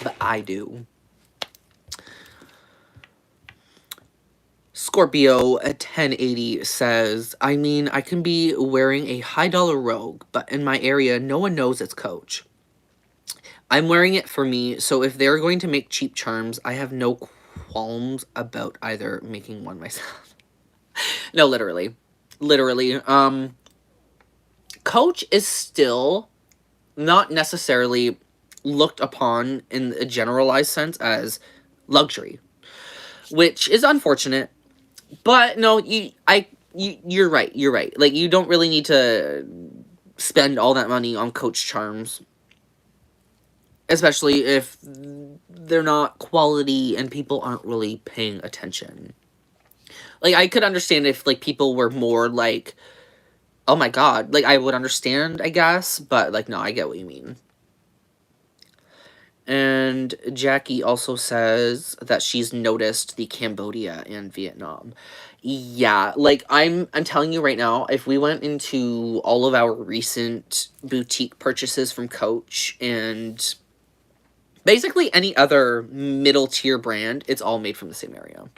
But I do. Scorpio 1080 says, I mean, I can be wearing a high-dollar Rogue, but in my area, no one knows it's Coach. I'm wearing it for me, so if they're going to make cheap charms, I have no qualms about either making one myself. No, literally. Literally. Coach is still not necessarily looked upon in a generalized sense as luxury, which is unfortunate. But no, you're right. You're right. Like, you don't really need to spend all that money on Coach charms, especially if they're not quality and people aren't really paying attention. Like, I could understand if, like, people were more like, oh my god, like, I would understand, I guess, but, like, no, I get what you mean. And Jackie also says that she's noticed the Cambodia and Vietnam. Yeah, like, I'm telling you right now, if we went into all of our recent boutique purchases from Coach and basically any other middle tier brand, it's all made from the same area.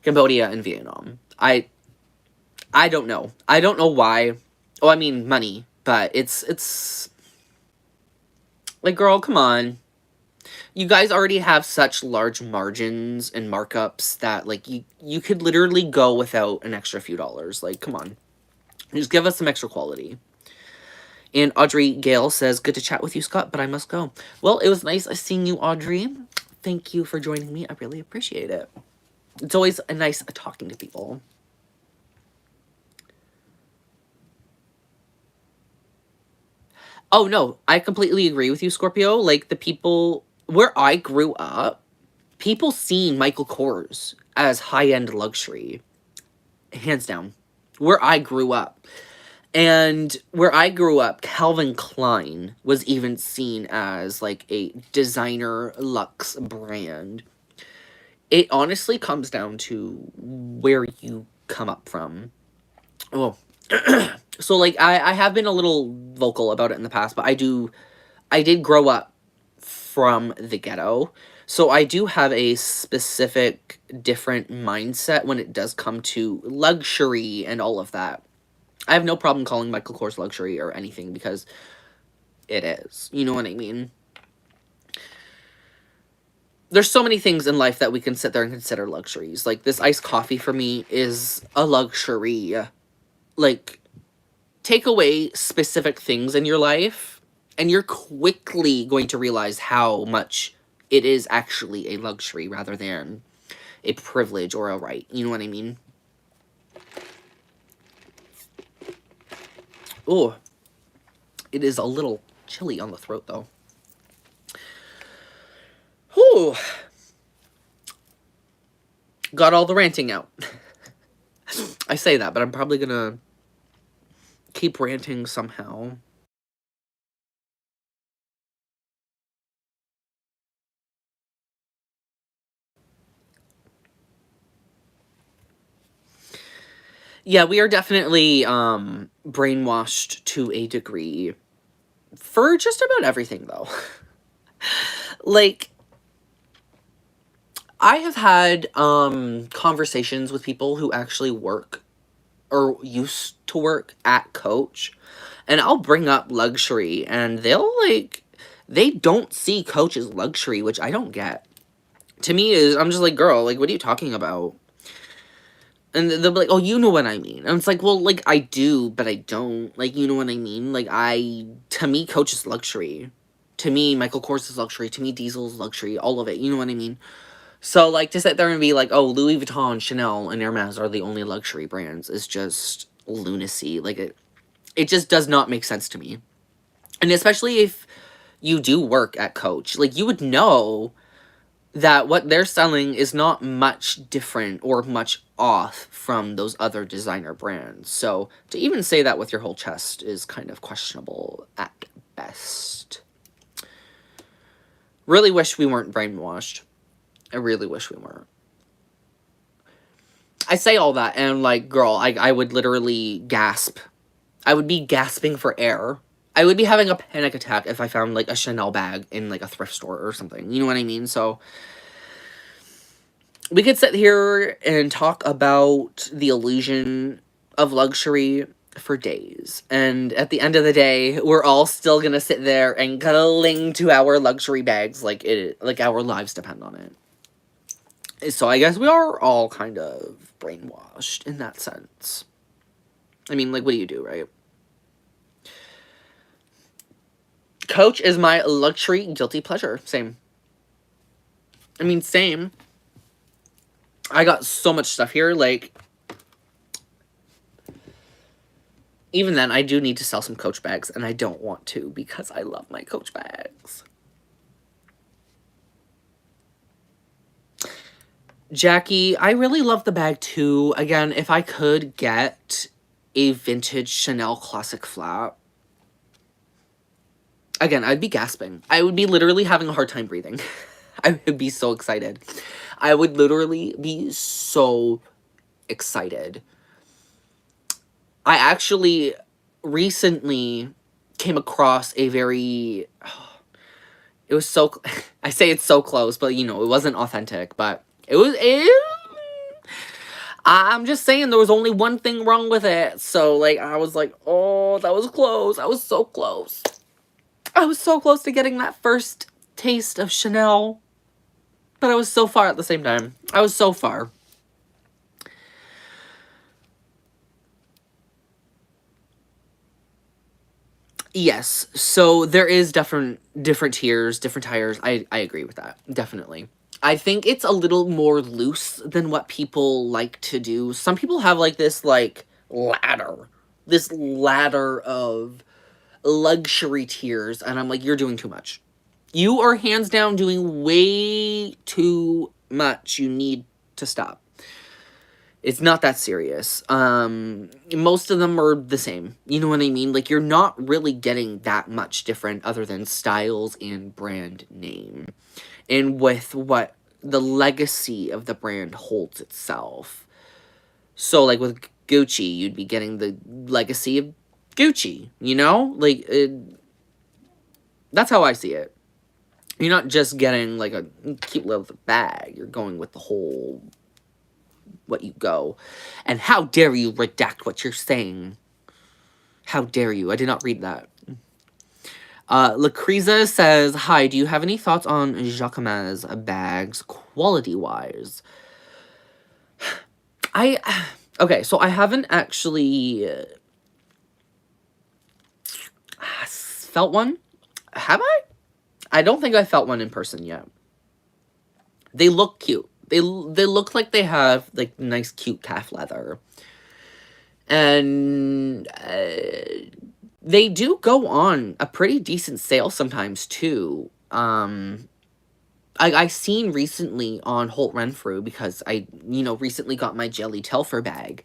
Cambodia and Vietnam. I don't know. I don't know why. Oh, I mean money, but it's like, girl, come on. You guys already have such large margins and markups that, like, you could literally go without an extra few dollars. Like, come on. Just give us some extra quality. And Audrey Gale says, good to chat with you, Scott, but I must go. Well, it was nice seeing you, Audrey. Thank you for joining me. I really appreciate it. It's always a nice talking to people. Oh, no, I completely agree with you, Scorpio. Like, the people where I grew up, people seeing Michael Kors as high-end luxury. Hands down. Where I grew up. And where I grew up, Calvin Klein was even seen as, like, a designer luxe brand. It honestly comes down to where you come up from. Oh. So, like, I have been a little vocal about it in the past, but I did grow up from the ghetto. So I do have a specific different mindset when it does come to luxury and all of that. I have no problem calling Michael Kors luxury or anything because it is. You know what I mean? There's so many things in life that we can sit there and consider luxuries. Like, this iced coffee for me is a luxury. Like, take away specific things in your life, and you're quickly going to realize how much it is actually a luxury rather than a privilege or a right. You know what I mean? Oh, it is a little chilly on the throat, though. Whew. Got all the ranting out. I say that, but I'm probably gonna keep ranting somehow. Yeah, we are definitely brainwashed to a degree for just about everything, though. Like, I have had conversations with people who actually work or used to work at Coach, and I'll bring up luxury, and they'll, like, they don't see Coach as luxury, which I don't get. To me, I'm just like, girl, like, what are you talking about? And they'll be like, oh, you know what I mean. And it's like, well, like, I do, but I don't. Like, you know what I mean? Like, to me, Coach is luxury. To me, Michael Kors is luxury. To me, Diesel is luxury. All of it. You know what I mean? So, like, to sit there and be like, oh, Louis Vuitton, Chanel, and Hermes are the only luxury brands is just lunacy. Like, it just does not make sense to me. And especially if you do work at Coach. Like, you would know that what they're selling is not much different or much off from those other designer brands. So to even say that with your whole chest is kind of questionable at best. Really wish we weren't brainwashed. I really wish we weren't. I say all that and, like, girl, I would literally gasp. I would be gasping for air. I would be having a panic attack if I found, like, a Chanel bag in, like, a thrift store or something. You know what I mean? So we could sit here and talk about the illusion of luxury for days. And at the end of the day, we're all still gonna sit there and cling to our luxury bags like our lives depend on it. So I guess we are all kind of brainwashed in that sense. I mean, like, what do you do, right? Coach is my luxury guilty pleasure. Same. I mean, same. I got so much stuff here, like, even then, I do need to sell some Coach bags, and I don't want to because I love my Coach bags. Jackie, I really love the bag too. Again, if I could get a vintage Chanel classic flat, again, I'd be gasping. I would be literally having a hard time breathing. I would be so excited. I would literally be so excited. I actually recently came across a very... it was so... I say it's so close, but, you know, it wasn't authentic, but I'm just saying there was only one thing wrong with it. So, like, I was like, oh, Oh, that was close. I was so close. I was so close to getting that first taste of Chanel. But I was so far at the same time. I was so far. Yes, so there is different tiers, different tires. I agree with that, definitely. I think it's a little more loose than what people like to do. Some people have like this this ladder of luxury tiers, and I'm like, you're doing too much. You are hands down doing way too much. You need to stop. It's not that serious. Most of them are the same. You know what I mean? Like, you're not really getting that much different other than styles and brand name. And with what the legacy of the brand holds itself. So, like, with Gucci, you'd be getting the legacy of Gucci, you know? Like, that's how I see it. You're not just getting, like, a cute little bag. You're going with the whole what you go. And how dare you redact what you're saying? How dare you? I did not read that. Lucreza says, hi, do you have any thoughts on Jacquemus bags quality-wise? Okay, so I haven't actually felt one. Have I? I don't think I felt one in person yet. They look cute. They look like they have, like, nice, cute calf leather. And they do go on a pretty decent sale sometimes, too. I seen recently on Holt Renfrew, because I, recently got my Jelly Telfer bag.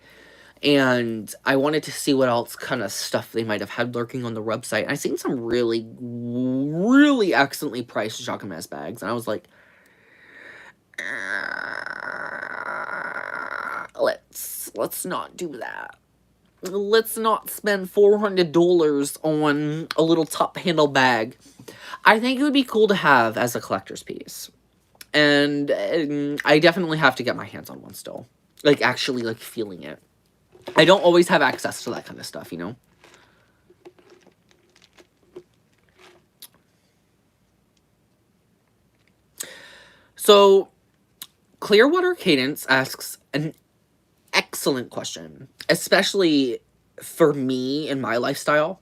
And I wanted to see what else kind of stuff they might have had lurking on the website. I seen some really, really excellently priced Jacquemus bags. And I was like, let's not do that. Let's not spend $400 on a little top handle bag. I think it would be cool to have as a collector's piece. And I definitely have to get my hands on one still. Like, actually, like, feeling it. I don't always have access to that kind of stuff, you know? So, Clearwater Cadence asks an excellent question, especially for me and my lifestyle.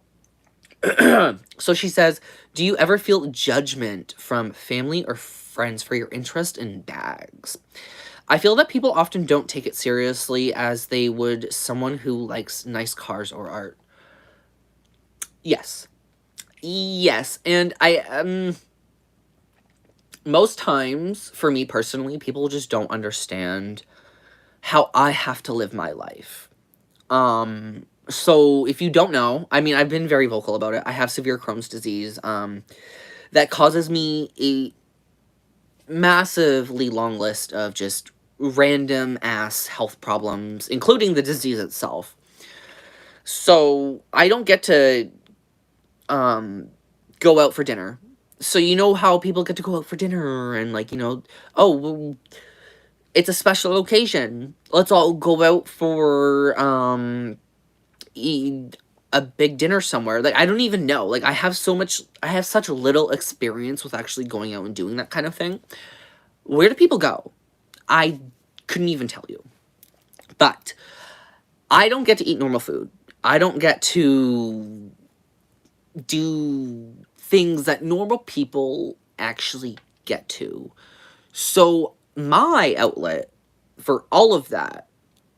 So she says, do you ever feel judgment from family or friends for your interest in bags? I feel that people often don't take it seriously as they would someone who likes nice cars or art. Yes. Yes, and most times, for me personally, people just don't understand how I have to live my life. So if you don't know, I mean, I've been very vocal about it. I have severe Crohn's disease, that causes me a massively long list of just random ass health problems, including the disease itself. So I don't get to, go out for dinner. So you know how people get to go out for dinner and, like, oh, well, it's a special occasion. Let's all go out for, eat a big dinner somewhere. Like, I don't even know. Like, I have such little experience with actually going out and doing that kind of thing. Where do people go? I couldn't even tell you. But I don't get to eat normal food. I don't get to do things that normal people actually get to. So my outlet for all of that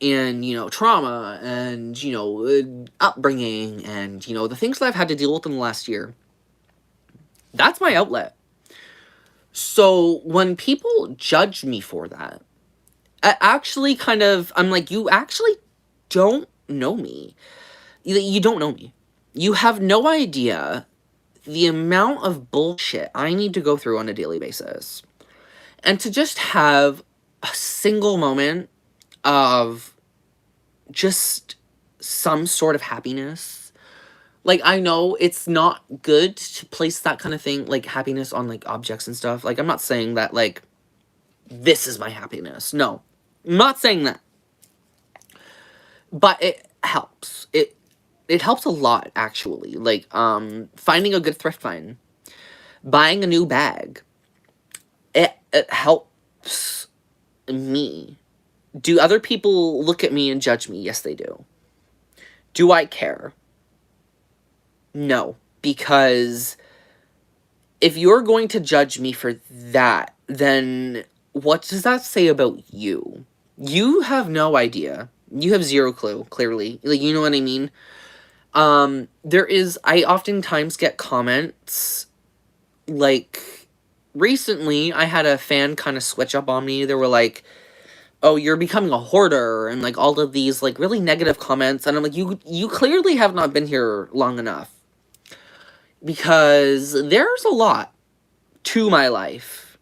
and, trauma and, upbringing and, the things that I've had to deal with in the last year, that's my outlet. So when people judge me for that, I actually I'm like, you actually don't know me. You don't know me. You have no idea the amount of bullshit I need to go through on a daily basis. And to just have a single moment of just some sort of happiness. Like, I know it's not good to place that kind of thing, like, happiness on, like, objects and stuff. Like, I'm not saying that, like, this is my happiness. No. I'm not saying that. But it helps. It it helps a lot, actually. Like, finding a good thrift find, buying a new bag, it helps me. Do other people look at me and judge me? Yes, they do. Do I care? No, because if you're going to judge me for that, then what does that say about you? You have no idea. You have zero clue, clearly. Like, you know what I mean? I oftentimes get comments, like, recently I had a fan kind of switch up on me. They were like, oh, you're becoming a hoarder, and, like, all of these, like, really negative comments, and I'm like, you clearly have not been here long enough. Because there's a lot to my life.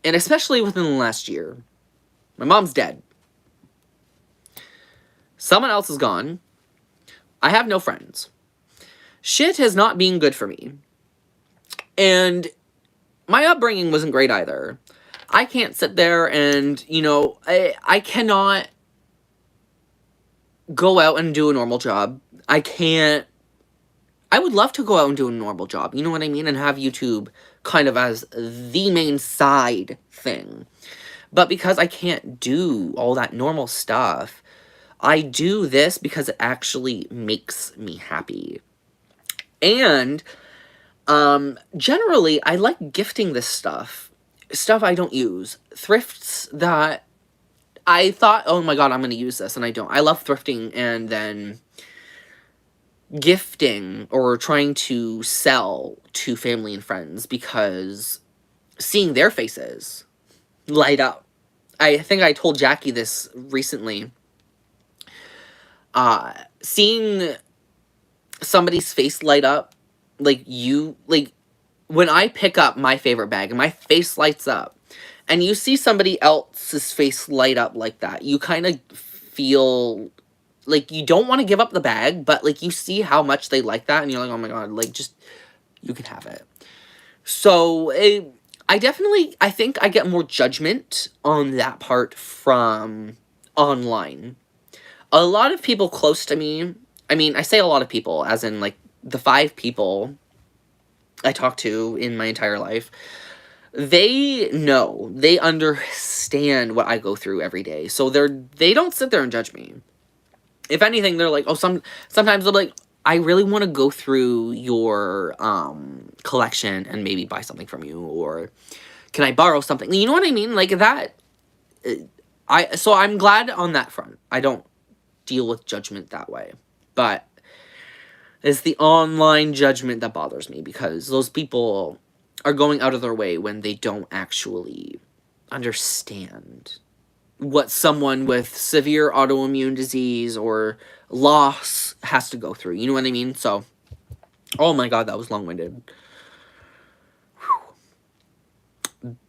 And especially within the last year. My mom's dead. Someone else is gone. I have no friends. Shit has not been good for me. And my upbringing wasn't great either. I can't sit there and, you know, I cannot go out and do a normal job. I would love to go out and do a normal job, you know what I mean? And have YouTube kind of as the main side thing. But because I can't do all that normal stuff, I do this because it actually makes me happy. And, generally, I like gifting this stuff. Stuff I don't use. Thrifts that I thought, oh my god, I'm going to use this, and I don't. I love thrifting and then gifting or trying to sell to family and friends because seeing their faces light up. I think I told Jackie this recently. Seeing somebody's face light up, like, when I pick up my favorite bag and my face lights up, and you see somebody else's face light up like that, you kind of feel like you don't want to give up the bag, but, like, you see how much they like that, and you're like, oh my god, like, just, you can have it. So, I think I get more judgment on that part from online. A lot of people close to me, I mean, I say a lot of people, as in, like, the 5 people I talk to in my entire life, they know, they understand what I go through every day, so they don't sit there and judge me. If anything, they're like, oh, sometimes they're like, I really want to go through your, collection and maybe buy something from you, or can I borrow something? You know what I mean? Like, that, so I'm glad on that front. I don't deal with judgment that way. But it's the online judgment that bothers me, because those people are going out of their way when they don't actually understand what someone with severe autoimmune disease or loss has to go through. You know what I mean? So, oh my god, that was long-winded.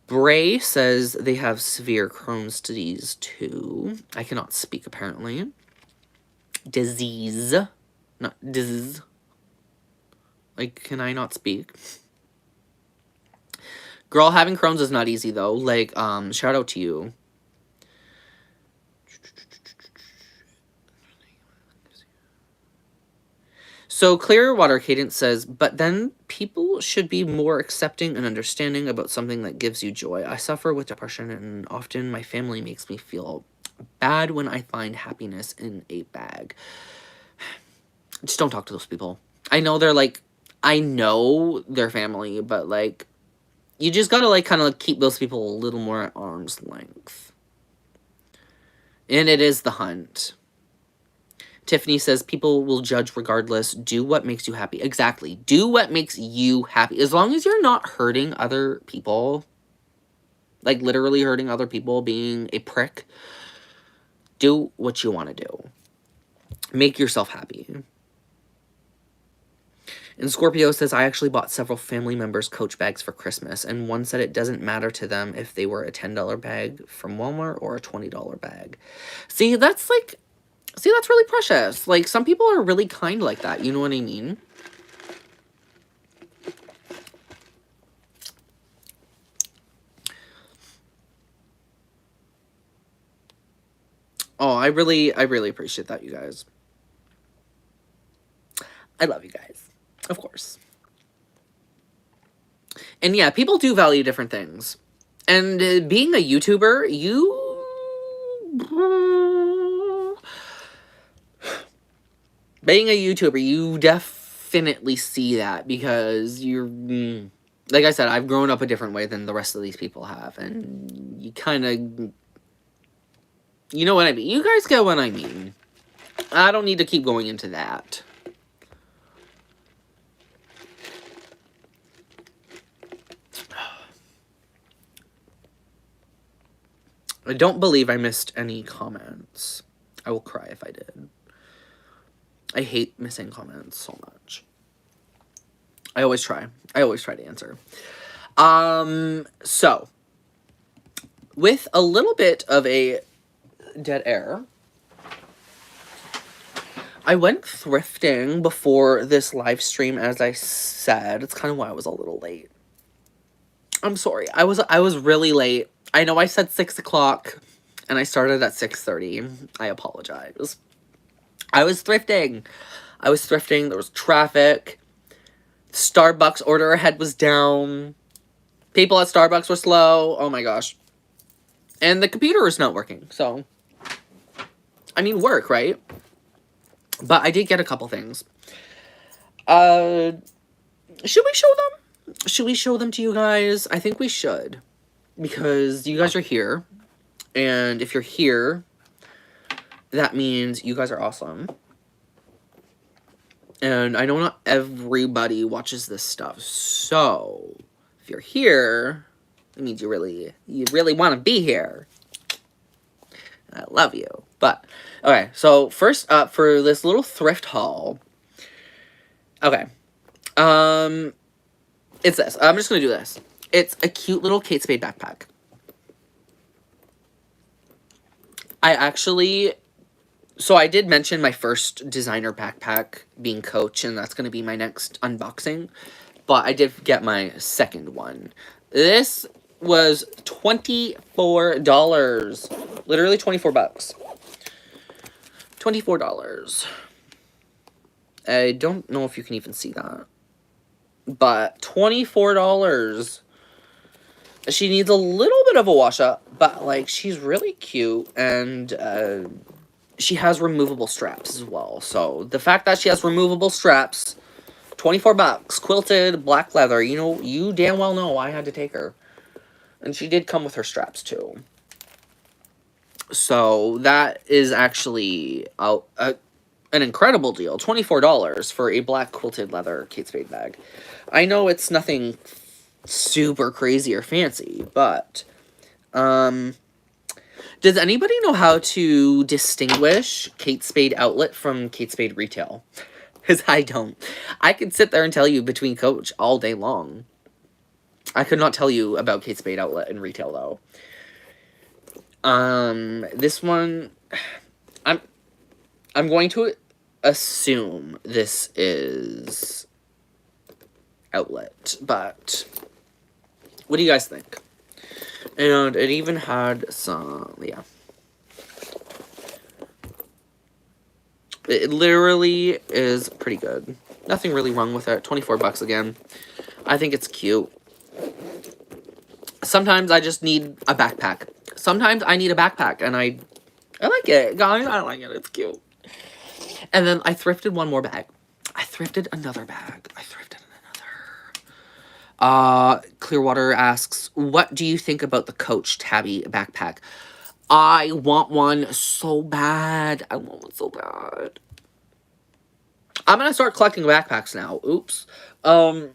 Bray says they have severe Crohn's disease too. I cannot speak, apparently. Disease. Not disease. Like, can I not speak? Girl, having Crohn's is not easy, though. Like, shout out to you. So, Clearwater Cadence says, but then people should be more accepting and understanding about something that gives you joy. I suffer with depression, and often my family makes me feel bad when I find happiness in a bag. Just don't talk to those people. I know they're, like, I know they're family, but, like, you just gotta, like, kind of keep those people a little more at arm's length. And it is the hunt. Tiffany says, people will judge regardless. Do what makes you happy. Exactly. Do what makes you happy. As long as you're not hurting other people, like, literally hurting other people, being a prick, do what you want to do. Make yourself happy. And Scorpio says, I actually bought several family members Coach bags for Christmas, and one said it doesn't matter to them if they were a $10 bag from Walmart or a $20 bag. See, that's really precious. Like, some people are really kind like that, you know what I mean? Oh, I really appreciate that, you guys. I love you guys. Of course. And yeah, people do value different things. And being a YouTuber, being a YouTuber, you definitely see that because you're, like I said, I've grown up a different way than the rest of these people have. And you kind of, you know what I mean. You guys get what I mean. I don't need to keep going into that. I don't believe I missed any comments. I will cry if I did. I hate missing comments so much. I always try. I always try to answer. So, with a little bit of a dead air, I went thrifting before this live stream, as I said. It's kind of why I was a little late. I'm sorry. I was really late. I know I said 6 o'clock, and I started at 6:30. I apologize. I was thrifting. There was traffic. Starbucks order ahead was down. People at Starbucks were slow. Oh my gosh. And the computer is not working, so... I mean, work, right? But I did get a couple things. Should we show them? Should we show them to you guys? I think we should. Because you guys are here. And if you're here, that means you guys are awesome. And I know not everybody watches this stuff. So, if you're here, it means you really want to be here. I love you. But, okay, so first up for this little thrift haul. Okay. It's this. I'm just going to do this. It's a cute little Kate Spade backpack. So I did mention my first designer backpack being Coach, and that's going to be my next unboxing. But I did get my second one. This was $24. Literally 24 bucks. $24. I don't know if you can even see that. But $24. She needs a little bit of a wash up, but like she's really cute, and she has removable straps as well. So the fact that she has removable straps, 24 bucks, quilted, black leather, you know, you damn well know I had to take her. And she did come with her straps too. So that is actually an incredible deal. $24 for a black quilted leather Kate Spade bag. I know it's nothing super crazy or fancy, but does anybody know how to distinguish Kate Spade Outlet from Kate Spade Retail? Because I don't. I could sit there and tell you between Coach all day long. I could not tell you about Kate Spade Outlet and Retail, though. This one, I'm going to assume this is Outlet, but what do you guys think? And it even had some, yeah. It literally is pretty good. Nothing really wrong with it. 24 bucks again. I think it's cute. Sometimes I just need a backpack. Sometimes I need a backpack, and I like it, guys. I like it. It's cute. And then I thrifted one more bag. I thrifted another bag. Clearwater asks, what do you think about the Coach Tabby backpack? I want one so bad. I want one so bad. I'm gonna start collecting backpacks now. Oops. I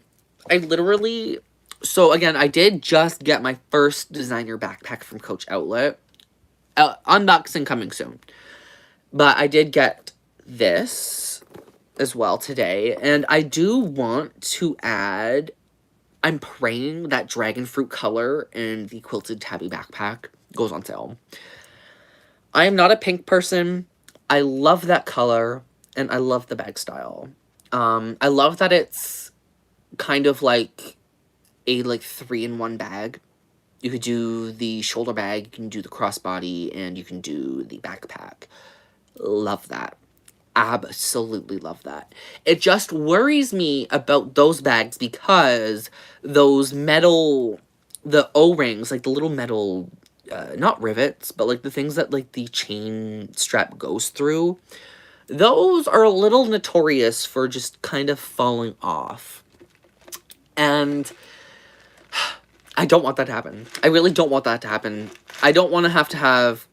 literally... So, again, I did just get my first designer backpack from Coach Outlet. Unboxing coming soon. But I did get this as well today. And I do want to add... I'm praying that dragon fruit color in the quilted tabby backpack goes on sale. I am not a pink person. I love that color, and I love the bag style. I love that it's kind of like a 3-in-1 bag. You could do the shoulder bag, you can do the crossbody, and you can do the backpack. Love that. absolutely love that. It just worries me about those bags because those metal, the O-rings, like the little metal, not rivets, but like the things that like the chain strap goes through, those are a little notorious for just kind of falling off. And I don't want that to happen. I really don't want that to happen. I don't want to have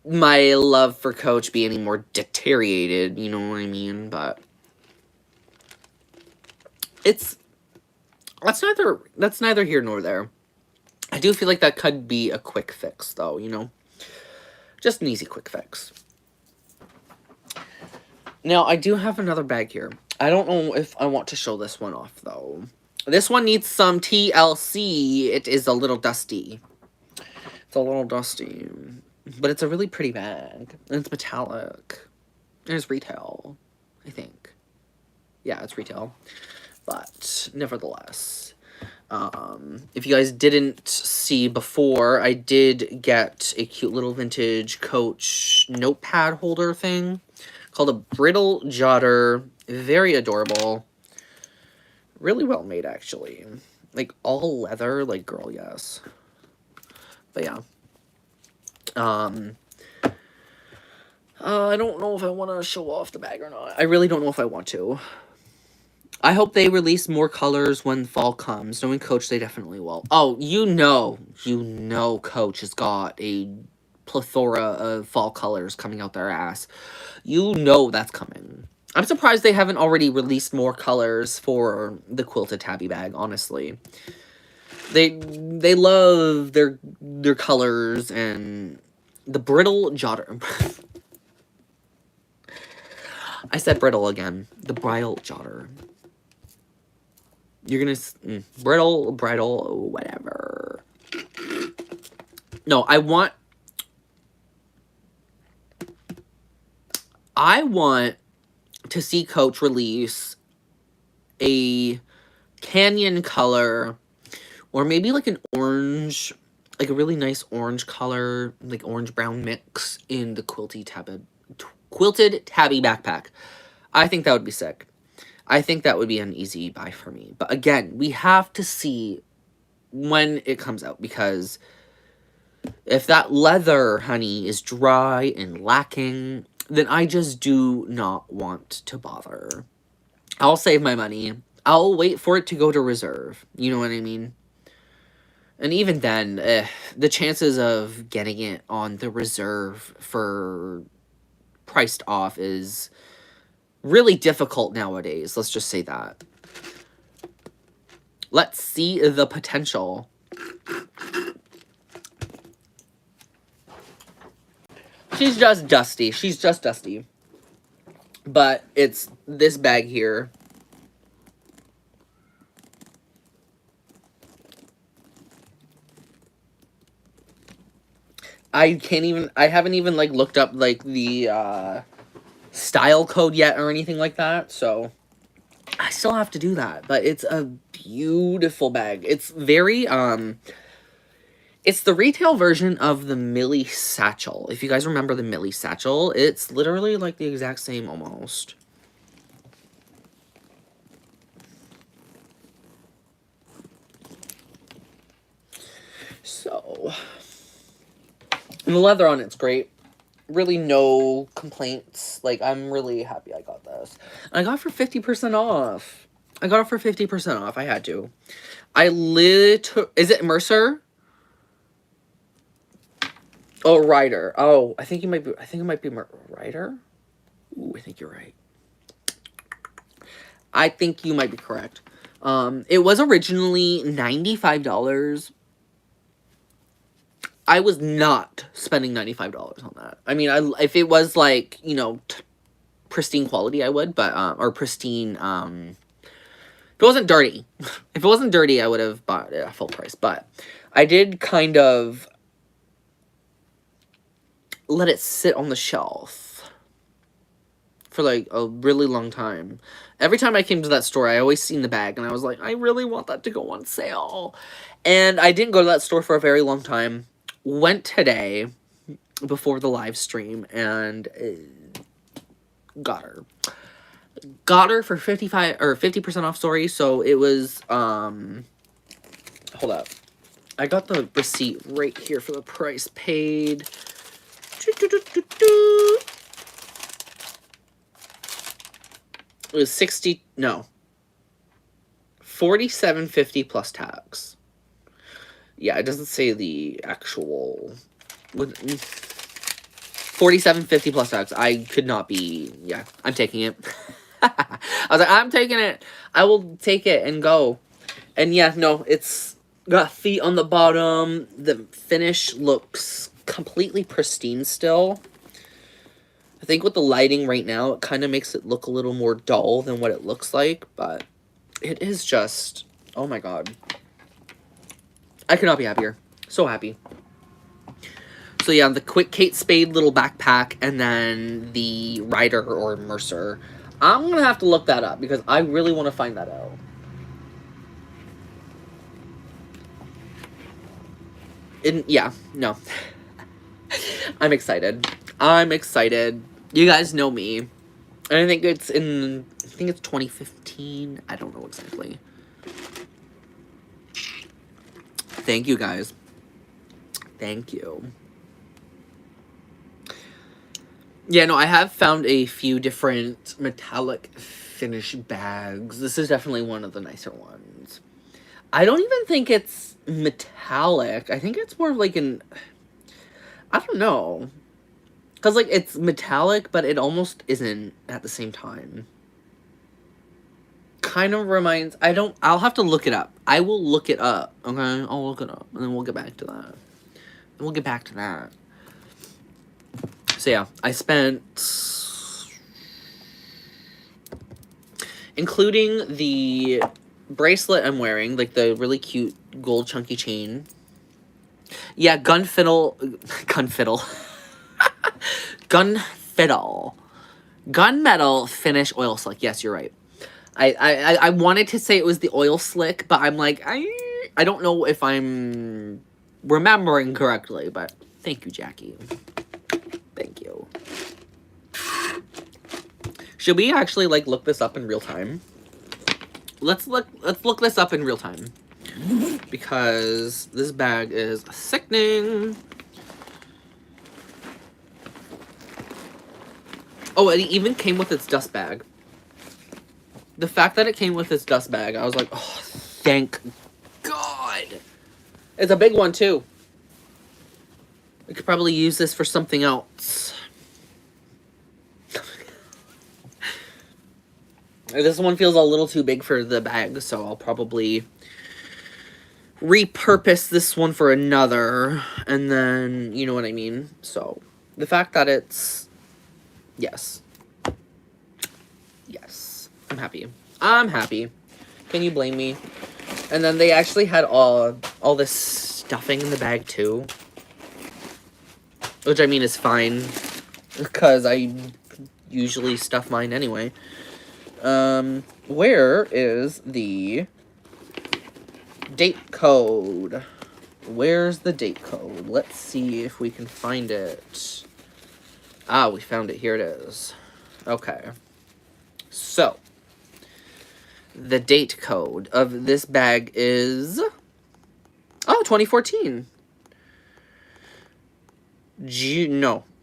my love for Coach be any more deteriorated, you know what I mean? But that's neither here nor there. I do feel like that could be a quick fix, though, you know? Just an easy quick fix. Now, I do have another bag here. I don't know if I want to show this one off, though. This one needs some TLC. It is a little dusty. It's a little dusty. But it's a really pretty bag. And it's metallic. And it's retail, I think. Yeah, it's retail. But, nevertheless. If you guys didn't see before, I did get a cute little vintage Coach notepad holder thing called a Brittle Jotter. Very adorable. Really well made, actually. Like, all leather. Like, girl, yes. But, yeah. I don't know if I want to show off the bag or not. I really don't know if I want to. I hope they release more colors when fall comes. Knowing Coach, they definitely will. Oh, you know Coach has got a plethora of fall colors coming out their ass. You know that's coming. I'm surprised they haven't already released more colors for the quilted tabby bag, honestly. They love their colors and the Brittle Jotter. I said brittle again. The Bridal Jotter. You're gonna... brittle, bridal, whatever. No, I want to see Coach release a canyon color, or maybe like an orange, like a really nice orange color, like orange-brown mix in the quilted tabby backpack. I think that would be sick. I think that would be an easy buy for me. But again, we have to see when it comes out, because if that leather, honey, is dry and lacking, then I just do not want to bother. I'll save my money. I'll wait for it to go to reserve. You know what I mean? And even then, the chances of getting it on the reserve for priced off is really difficult nowadays. Let's just say that. Let's see the potential. She's just dusty. She's just dusty. But it's this bag here. I haven't even, like, looked up, like, the, style code yet or anything like that, so I still have to do that. But it's a beautiful bag. It's very, it's the retail version of the Millie Satchel. If you guys remember the Millie Satchel, it's literally, like, the exact same almost. So, and the leather on it's great. Really no complaints. Like, I'm really happy I got this. And I got it for 50% off. I got it for 50% off. I had to. Is it Mercer? Oh, Ryder. Oh, I think it might be Ryder? Ooh, I think you're right. I think you might be correct. It was originally $95. I was not spending $95 on that. I mean, if it was, like, you know, pristine quality, I would, but, or pristine, if it wasn't dirty. If it wasn't dirty, I would have bought it at full price, but I did kind of let it sit on the shelf for, like, a really long time. Every time I came to that store, I always seen the bag, and I was like, I really want that to go on sale. And I didn't go to that store for a very long time. Went today, before the live stream, and got her. Got her for 55 or 50% off, sorry. So it was hold up. I got the receipt right here for the price paid. It was 47.50 plus tax. Yeah, it doesn't say the actual 47.50 plus tax. I could not be. Yeah, I'm taking it. I was like, I'm taking it. I will take it and go. And yeah, no, it's got feet on the bottom. The finish looks completely pristine still. I think with the lighting right now, it kind of makes it look a little more dull than what it looks like, but it is just, oh my god. I could not be happier. So happy. So yeah, the quick Kate Spade little backpack, and then the Ryder or Mercer. I'm going to have to look that up because I really want to find that out. Yeah, no. I'm excited. I'm excited. You guys know me. And I think it's 2015. I don't know exactly. Thank you, guys. Thank you. Yeah, no, I have found a few different metallic finish bags. This is definitely one of the nicer ones. I don't even think it's metallic. I think it's more of like an... I don't know. Because, like, it's metallic, but it almost isn't at the same time. Kind of reminds... I'll have to look it up. I will look it up, okay? I'll look it up, and then we'll get back to that. So, yeah, I spent... Including the bracelet I'm wearing, like the really cute gold chunky chain. Yeah, gunfiddle. Gunmetal finish oil slick. Yes, you're right. I wanted to say it was the oil slick, but I'm like, I don't know if I'm remembering correctly, but thank you, Jackie. Thank you. Should we actually, like, look this up in real time? Let's look this up in real time. Because this bag is sickening. Oh, it even came with its dust bag. The fact that it came with its dust bag, I was like, oh, thank God. It's a big one, too. We could probably use this for something else. This one feels a little too big for the bag, so I'll probably repurpose this one for another, and then, you know what I mean? So, the fact that it's... Yes. Yes. I'm happy. I'm happy. Can you blame me? And then they actually had all this stuffing in the bag, too. Which, I mean, is fine. Because I usually stuff mine anyway. Where is the date code? Where's the date code? Let's see if we can find it. Ah, we found it. Here it is. Okay. So, the date code of this bag is... Oh, 2014.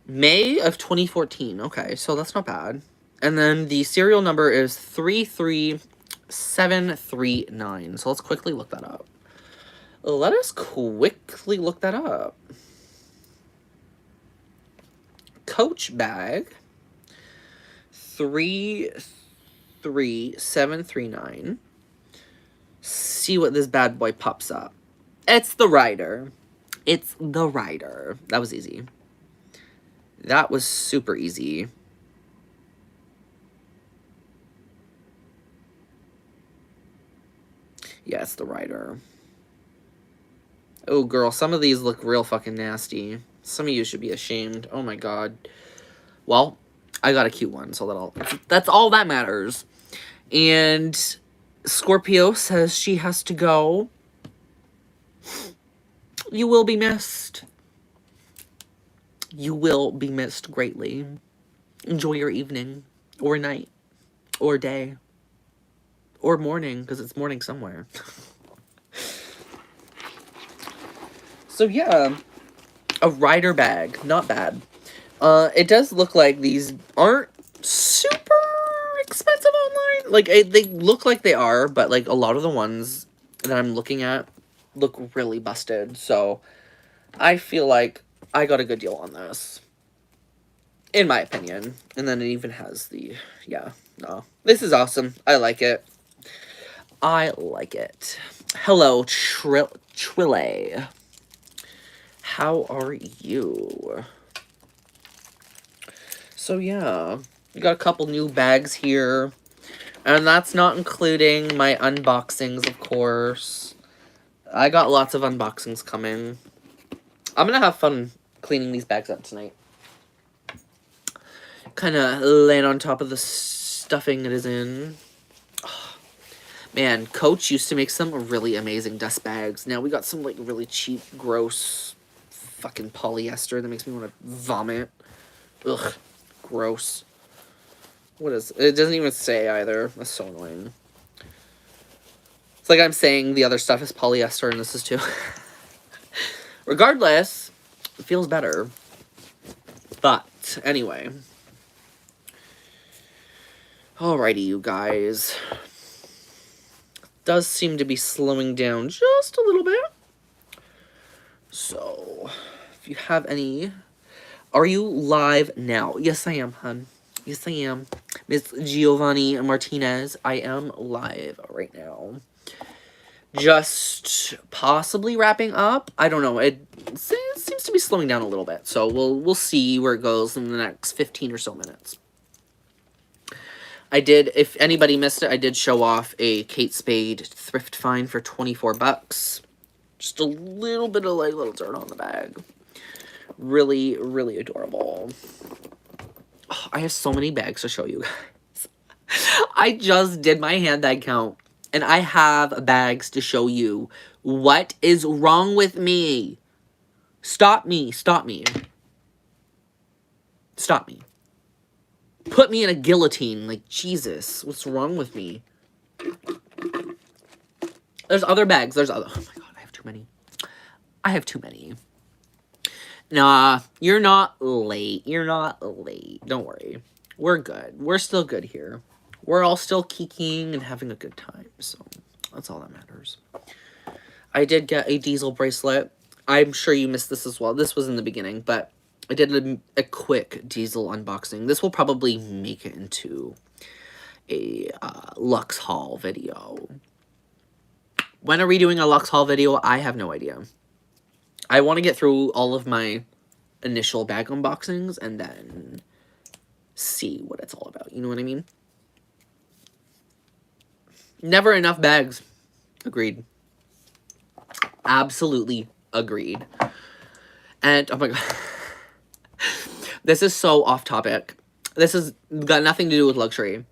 May of 2014. Okay, so that's not bad. And then the serial number is 33739. So let's quickly look that up. Let us quickly look that up. Coach bag 33739. See what this bad boy pops up. It's the Ryder. It's the Ryder. That was easy. That was super easy. Yeah, it's the Ryder. Oh, girl, some of these look real fucking nasty. Some of you should be ashamed. Oh, my God. Well, I got a cute one, so that's all that matters. And Scorpio says she has to go. You will be missed. You will be missed greatly. Enjoy your evening, or night, or day, or morning, because it's morning somewhere. So yeah, a rider bag, not bad. It does look like these aren't super expensive online. Like, they look like they are, but, like, a lot of the ones that I'm looking at look really busted. So, I feel like I got a good deal on this. In my opinion. And then it even has the, yeah, no. This is awesome. I like it. I like it. Hello, Trille. How are you? So yeah, we got a couple new bags here. And that's not including my unboxings, of course. I got lots of unboxings coming. I'm gonna have fun cleaning these bags up tonight. Kind of laying on top of the stuffing it is in. Oh, man, Coach used to make some really amazing dust bags. Now we got some, like, really cheap, gross, fucking polyester that makes me want to vomit. Ugh, gross. What is... It doesn't even say either. That's so annoying. It's like I'm saying the other stuff is polyester and this is too. Regardless, it feels better. But, anyway. Alrighty, you guys. Does seem to be slowing down just a little bit. So, if you have any... Are you live now? Yes, I am, hun. Yes, I am. Miss Giovanni Martinez, I am live right now. Just possibly wrapping up. I don't know. It seems to be slowing down a little bit. So we'll see where it goes in the next 15 or so minutes. I did, if anybody missed it, I did show off a Kate Spade thrift find for 24 bucks. Just a little bit of, like, little dirt on the bag. Really, really adorable. Oh, I have so many bags to show you guys. I just did my handbag count. And I have bags to show you. What is wrong with me? Stop me. Stop me. Stop me. Put me in a guillotine. Like, Jesus. What's wrong with me? There's other bags. There's other... Oh my god, I have too many. I have too many. Nah, you're not late. You're not late. Don't worry. We're good. We're still good here. We're all still kikiing and having a good time. So, that's all that matters. I did get a Diesel bracelet. I'm sure you missed this as well. This was in the beginning, but I did a quick Diesel unboxing. This will probably make it into a Lux haul video. When are we doing a Lux haul video? I have no idea. I want to get through all of my initial bag unboxings and then see what it's all about. You know what I mean? Never enough bags. Agreed. Absolutely agreed. And, oh my god. This is so off topic. This has got nothing to do with luxury.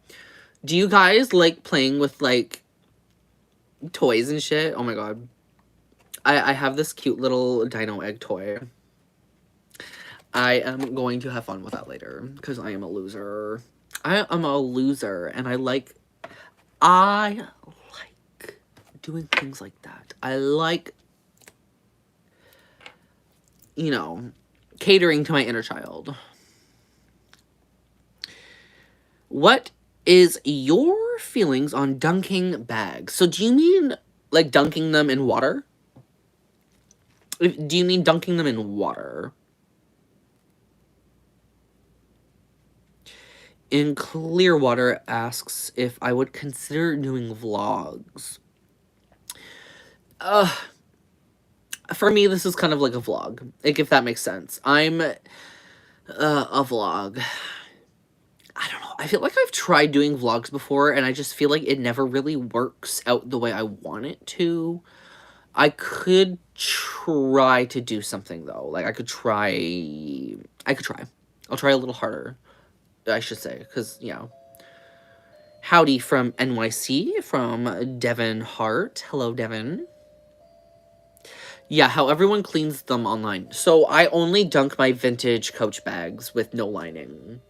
Do you guys like playing with, like, toys and shit? Oh my god. I have this cute little dino egg toy. I am going to have fun with that later. Because I am a loser. I am a loser. And I like doing things like that. I like, you know, catering to my inner child. What is your feelings on dunking bags? So do you mean, like, dunking them in water? Do you mean dunking them in water? In Clearwater asks if I would consider doing vlogs. For me, this is kind of like a vlog. Like, if that makes sense. I'm a vlog. I don't know. I feel like I've tried doing vlogs before, and I just feel like it never really works out the way I want it to. I could try to do something, though. Like, I could try. I'll try a little harder, I should say, because, you know. Howdy from NYC, from Devin Hart. Hello, Devin. Yeah, how everyone cleans them online. So I only dunk my vintage Coach bags with no lining.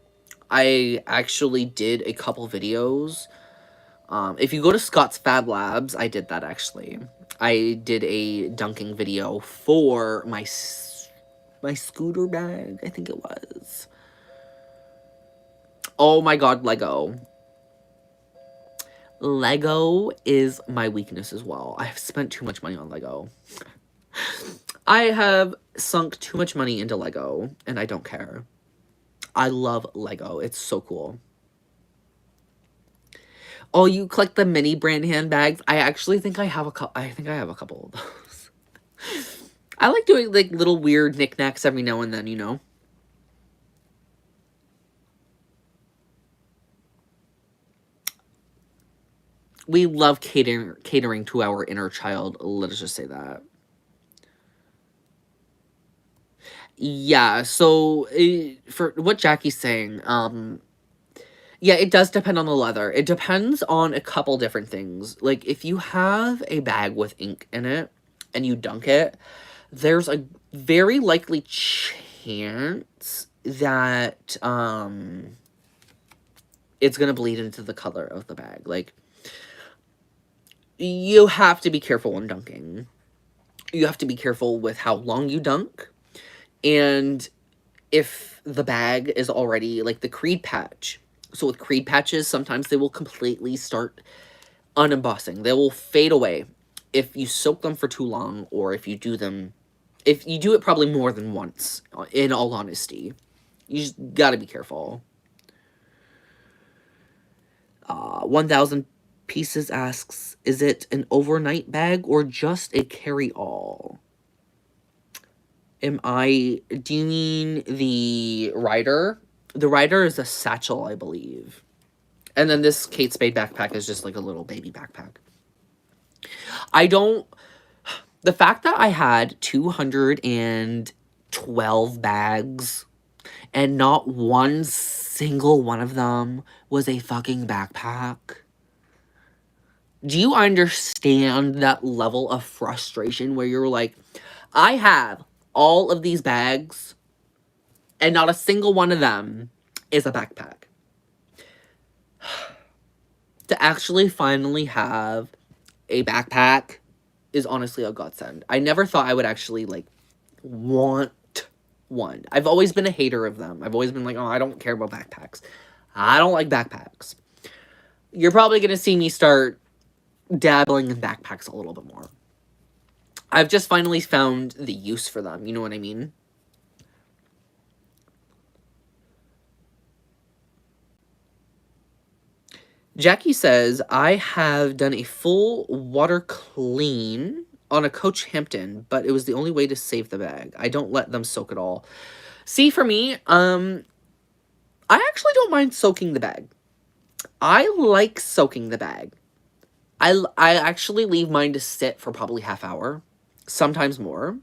I actually did a couple videos. If you go to Scott's Fab Labs, I did that actually. I did a dunking video for my scooter bag, I think it was. Oh my god, Lego. Lego is my weakness as well. I have spent too much money on Lego. I have sunk too much money into Lego, and I don't care. I love Lego. It's so cool. Oh, you collect the mini brand handbags? I actually think I have a couple. I think I have a couple of those. I like doing like little weird knickknacks every now and then, you know. We love catering to our inner child. Let's just say that. Yeah, so for what Jackie's saying, yeah, it does depend on the leather. It depends on a couple different things. Like, if you have a bag with ink in it and you dunk it, there's a very likely chance that it's gonna bleed into the color of the bag. Like, you have to be careful when dunking. You have to be careful with how long you dunk. And if the bag is already, like, the creed patch. So with creed patches, sometimes they will completely start unembossing. They will fade away if you soak them for too long, or if you do it probably more than once, in all honesty. You just gotta be careful. 1,000 Pieces asks, is it an overnight bag or just a carry-all? Do you mean the Rider? The Rider is a satchel, I believe. And then this Kate Spade backpack is just like a little baby backpack. The fact that I had 212 bags and not one single one of them was a fucking backpack. Do you understand that level of frustration where you're like, I have all of these bags and not a single one of them is a backpack? To actually finally have a backpack is honestly a godsend. I never thought I would actually, like, want one. I've always been a hater of them. I've always been like, oh, I don't care about backpacks. I don't like backpacks. You're probably going to see me start dabbling in backpacks a little bit more. I've just finally found the use for them. You know what I mean? Jackie says, I have done a full water clean on a Coach Hampton, but it was the only way to save the bag. I don't let them soak at all. See, for me, I actually don't mind soaking the bag. I like soaking the bag. I actually leave mine to sit for probably half hour, sometimes more.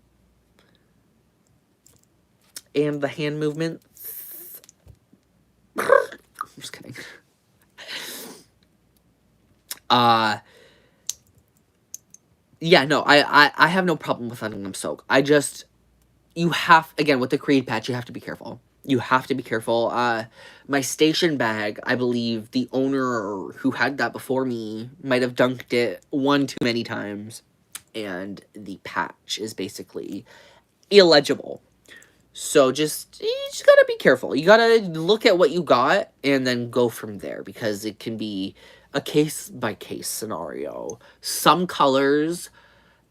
And the hand movements. I'm just kidding. Yeah, no, I have no problem with letting them soak. You have, again, with the Creed patch, you have to be careful. You have to be careful. My station bag, I believe the owner who had that before me might have dunked it one too many times, and the patch is basically illegible. So you just gotta be careful. You gotta look at what you got and then go from there, because it can be a case-by-case scenario. Some colors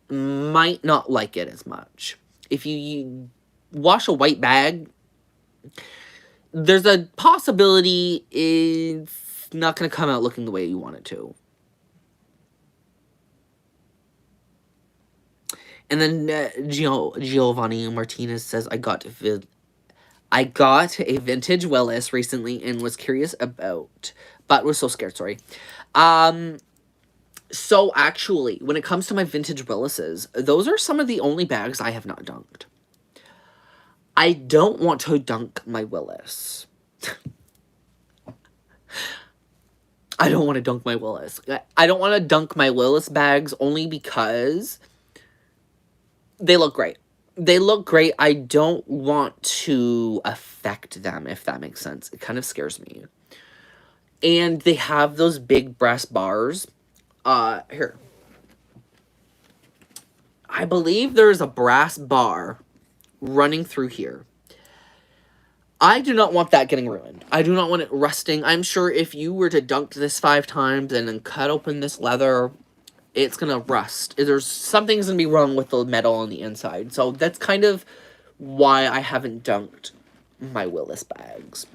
might not like it as much. If you wash a white bag, there's a possibility it's not going to come out looking the way you want it to. And then Giovanni Martinez says, I got a vintage Willis recently and was curious about, but was so scared, sorry. So actually, when it comes to my vintage Willises, those are some of the only bags I have not dunked. I don't want to dunk my Willis. I don't want to dunk my Willis. I don't want to dunk my Willis bags only because They look great. They look great. I don't want to affect them, if that makes sense. It kind of scares me. And they have those big brass bars. Here. I believe there's a brass bar running through here. I do not want that getting ruined. I do not want it rusting. I'm sure if you were to dunk this 5 times and then cut open this leather, it's gonna rust. Something's gonna be wrong with the metal on the inside. So that's kind of why I haven't dunked my Willis bags.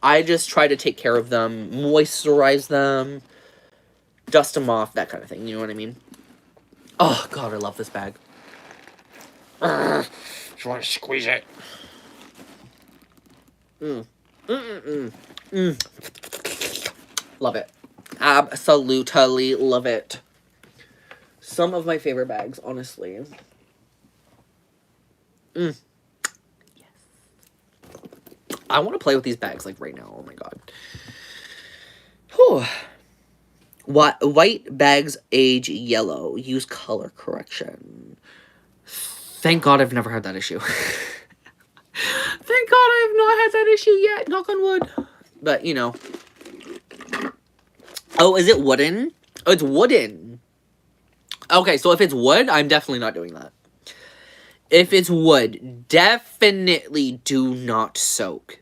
I just try to take care of them, moisturize them, dust them off, that kind of thing. You know what I mean? Oh, God, I love this bag. Just want to squeeze it. Love it. Absolutely love it. Some of my favorite bags, honestly. Yes. I want to play with these bags, like, right now. Oh, my God. Whew. White bags age yellow. Use color correction. Thank God I've never had that issue. Thank God I have not had that issue yet. Knock on wood. But, you know. Oh, is it wooden? Oh, it's wooden. Okay, so if it's wood, I'm definitely not doing that. If it's wood, definitely do not soak.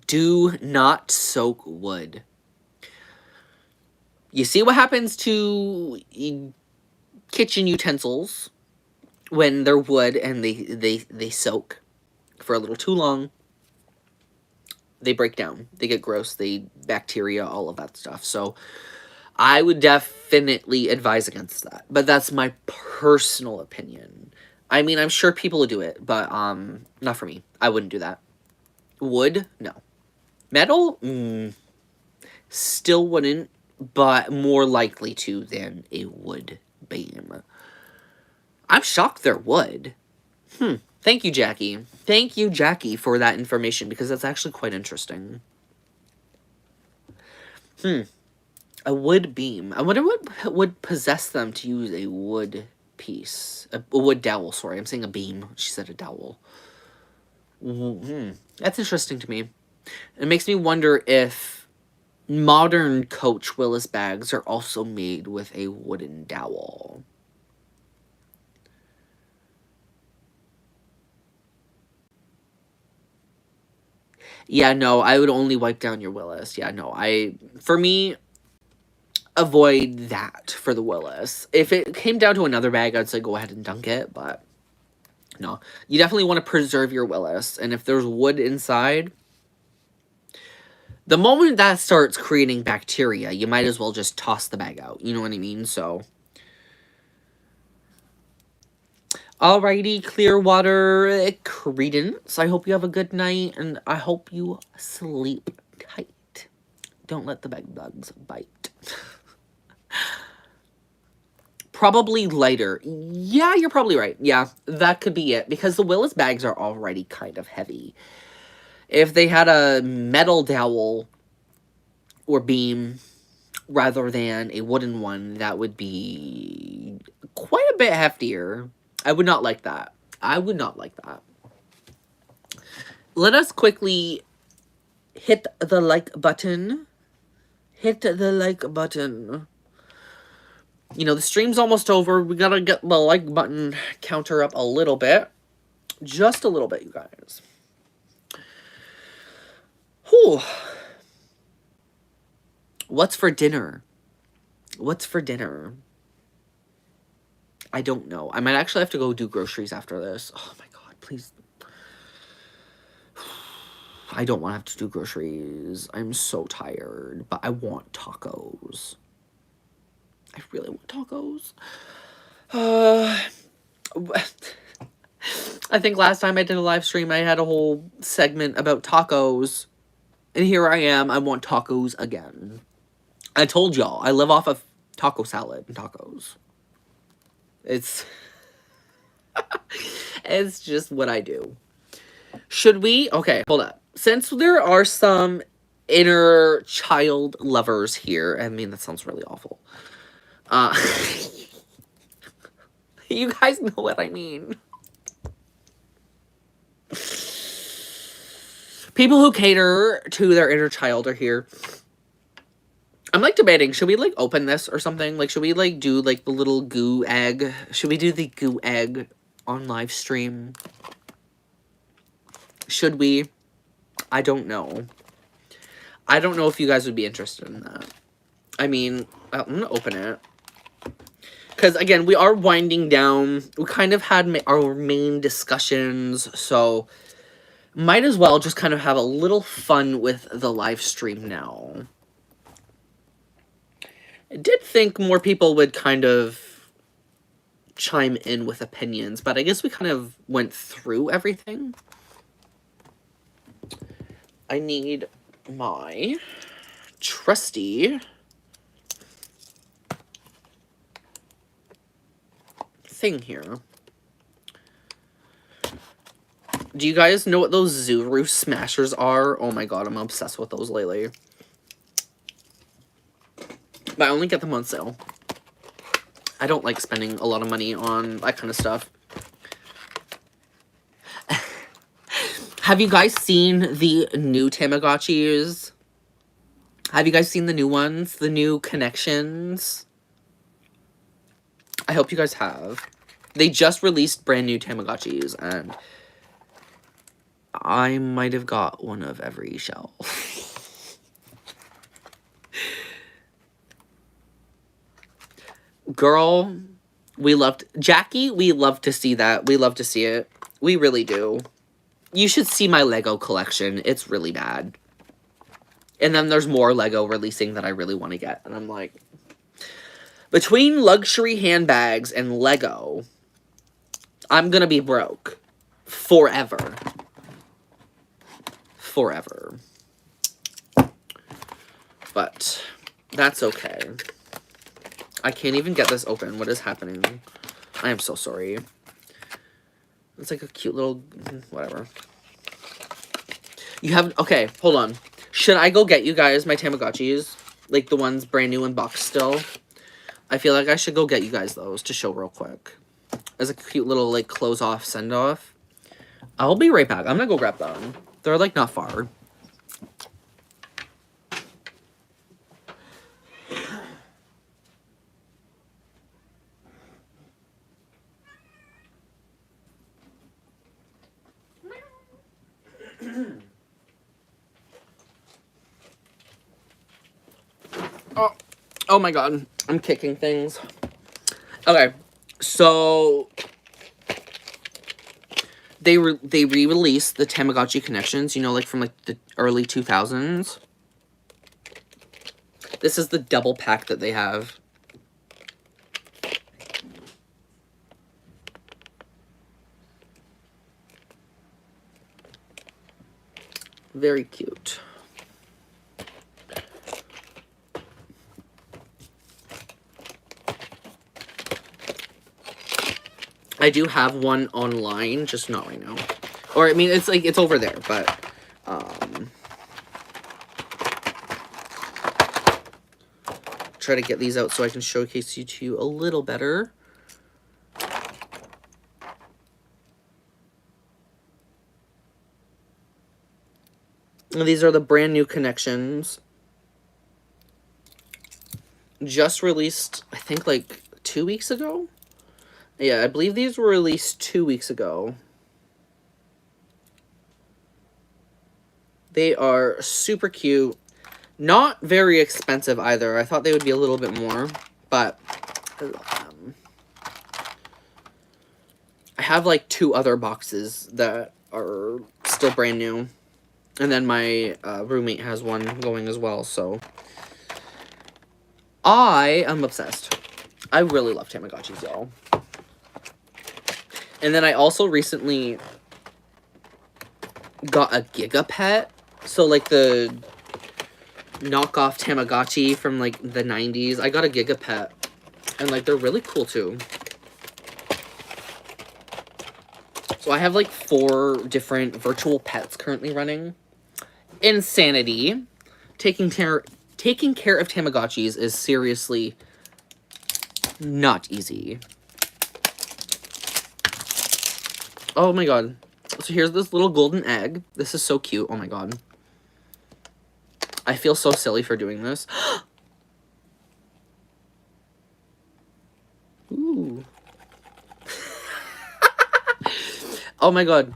Do not soak wood. You see what happens to kitchen utensils when they're wood and they soak for a little too long. They break down. They get gross. Bacteria, all of that stuff. So I would definitely advise against that. But that's my personal opinion. I mean, I'm sure people would do it, but not for me. I wouldn't do that. Wood? No. Metal? Still wouldn't, but more likely to than a wood beam. I'm shocked they're wood. Thank you, Jackie. Thank you, Jackie, for that information, because that's actually quite interesting. A wood beam. I wonder what would possess them to use a wood piece. A wood dowel, sorry. I'm saying a beam. She said a dowel. That's interesting to me. It makes me wonder if modern Coach Willis bags are also made with a wooden dowel. Yeah, no, I would only wipe down your Willis. Yeah, no, for me, avoid that for the Willis. If it came down to another bag, I'd say go ahead and dunk it, but no. You definitely want to preserve your Willis, and if there's wood inside, the moment that starts creating bacteria, you might as well just toss the bag out. You know what I mean? So, alrighty, Clearwater Credence. I hope you have a good night, and I hope you sleep tight. Don't let the bed bugs bite. Probably lighter. Yeah, you're probably right. Yeah, that could be it, because the Willis bags are already kind of heavy. If they had a metal dowel or beam rather than a wooden one, that would be quite a bit heftier. I would not like that. I would not like that. Let us quickly hit the like button. Hit the like button. You know, the stream's almost over. We gotta get the like button counter up a little bit. Just a little bit, you guys. Whew. What's for dinner? What's for dinner? I don't know. I might actually have to go do groceries after this. Oh my God, please. I don't want to have to do groceries. I'm so tired, but I want tacos. I really want tacos. I think last time I did a live stream, I had a whole segment about tacos. And here I am. I want tacos again. I told y'all, I live off of taco salad and tacos. It's it's just what I do. Should we? Okay, hold up. Since there are some inner child lovers here, I mean, that sounds really awful. You guys know what I mean. People who cater to their inner child are here. I'm like debating, should we like open this or something? Like, should we like do like the little goo egg? Should we do the goo egg on live stream? Should we? I don't know. I don't know if you guys would be interested in that. I mean, I'm gonna open it. Because again, we are winding down. We kind of had our main discussions, so might as well just kind of have a little fun with the live stream now. I did think more people would kind of chime in with opinions, but I guess we kind of went through everything. I need my trusty thing here. Do you guys know what those Zuru Smashers are? Oh my god, I'm obsessed with those lately. But I only get them on sale. I don't like spending a lot of money on that kind of stuff. Have you guys seen the new Tamagotchis? Have you guys seen the new ones? The new connections? I hope you guys have. They just released brand new Tamagotchis, and I might have got one of every shell. Girl, we loved... Jackie, we love to see that. We love to see it. We really do. You should see my Lego collection. It's really bad. And then there's more Lego releasing that I really want to get. And I'm like... Between luxury handbags and Lego, I'm gonna be broke. Forever. Forever. But that's okay. I can't even get this open. What is happening? I am so sorry. It's like a cute little... whatever. You have... Okay, hold on. Should I go get you guys my Tamagotchis? Like the ones brand new in box still? I feel like I should go get you guys those to show real quick. As a cute little, like, close-off send-off. I'll be right back. I'm gonna go grab them. They're, like, not far. Oh my god. I'm kicking things. Okay. So... They re-released the Tamagotchi Connections, you know, like from, like, the early 2000s. This is the double pack that they have. Very cute. I do have one online, just not right now. Or, I mean, it's like, it's over there, but, try to get these out so I can showcase you to you a little better. And these are the brand new connections. Just released, I think, like, 2 weeks ago? Yeah, I believe these were released 2 weeks ago. They are super cute. Not very expensive either. I thought they would be a little bit more, but I love them. I have like 2 other boxes that are still brand new. And then my roommate has one going as well, so I am obsessed. I really love Tamagotchis, y'all. And then I also recently got a Gigapet. So, like, the knockoff Tamagotchi from, like, the 90s. I got a Gigapet. And, like, they're really cool, too. So, I have, like, 4 different virtual pets currently running. Insanity. Taking care of Tamagotchis is seriously not easy. Oh my god. So here's this little golden egg. This is so cute. Oh my god. I feel so silly for doing this. Ooh. Oh my god.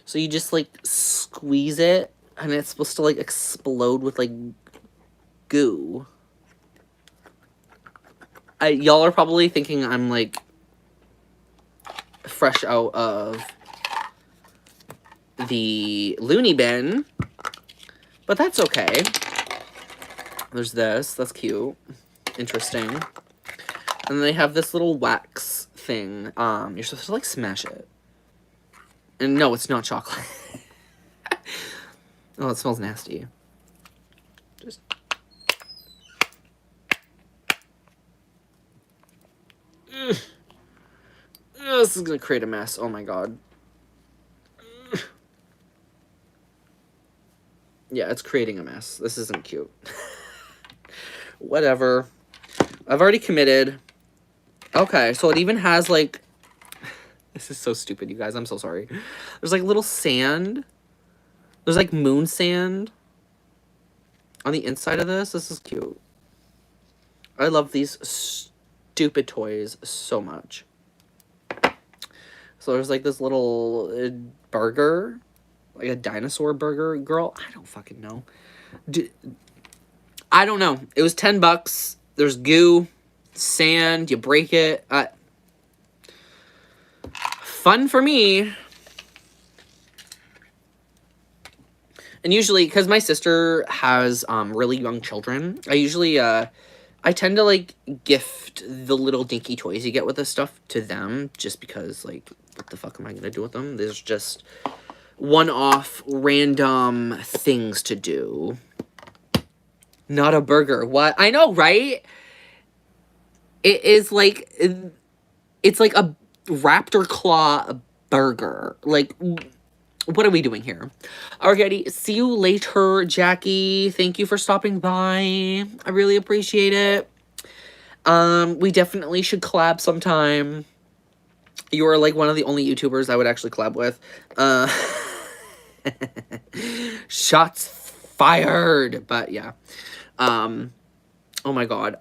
So you just like squeeze it and it's supposed to like explode with like goo. Y'all are probably thinking I'm like fresh out of the loony bin, but that's okay. There's this. That's cute. Interesting. And then they have this little wax thing. You're supposed to like smash it. And no, it's not chocolate. Oh, it smells nasty. Just... Ugh. This is gonna create a mess. Oh my god. Yeah, it's creating a mess. This isn't cute. Whatever. I've already committed. Okay, so it even has like... This is so stupid, you guys. I'm so sorry. There's like little sand. There's like moon sand on the inside of this. This is cute. I love these stupid toys so much. So there's like this little burger. Like a dinosaur burger. Girl, I don't fucking know. I don't know. It was $10. There's goo, sand, you break it. Fun for me. And usually, because my sister has really young children, I usually, I tend to, like, gift the little dinky toys you get with this stuff to them, just because, like, what the fuck am I going to do with them? There's just one-off random things to do. Not a burger. What? I know, right? It is, like, it's like a raptor claw burger. Like... What are we doing here? Alrighty, see you later, Jackie. Thank you for stopping by. I really appreciate it. We definitely should collab sometime. You are like one of the only YouTubers I would actually collab with. Shots fired. But yeah. Oh my god.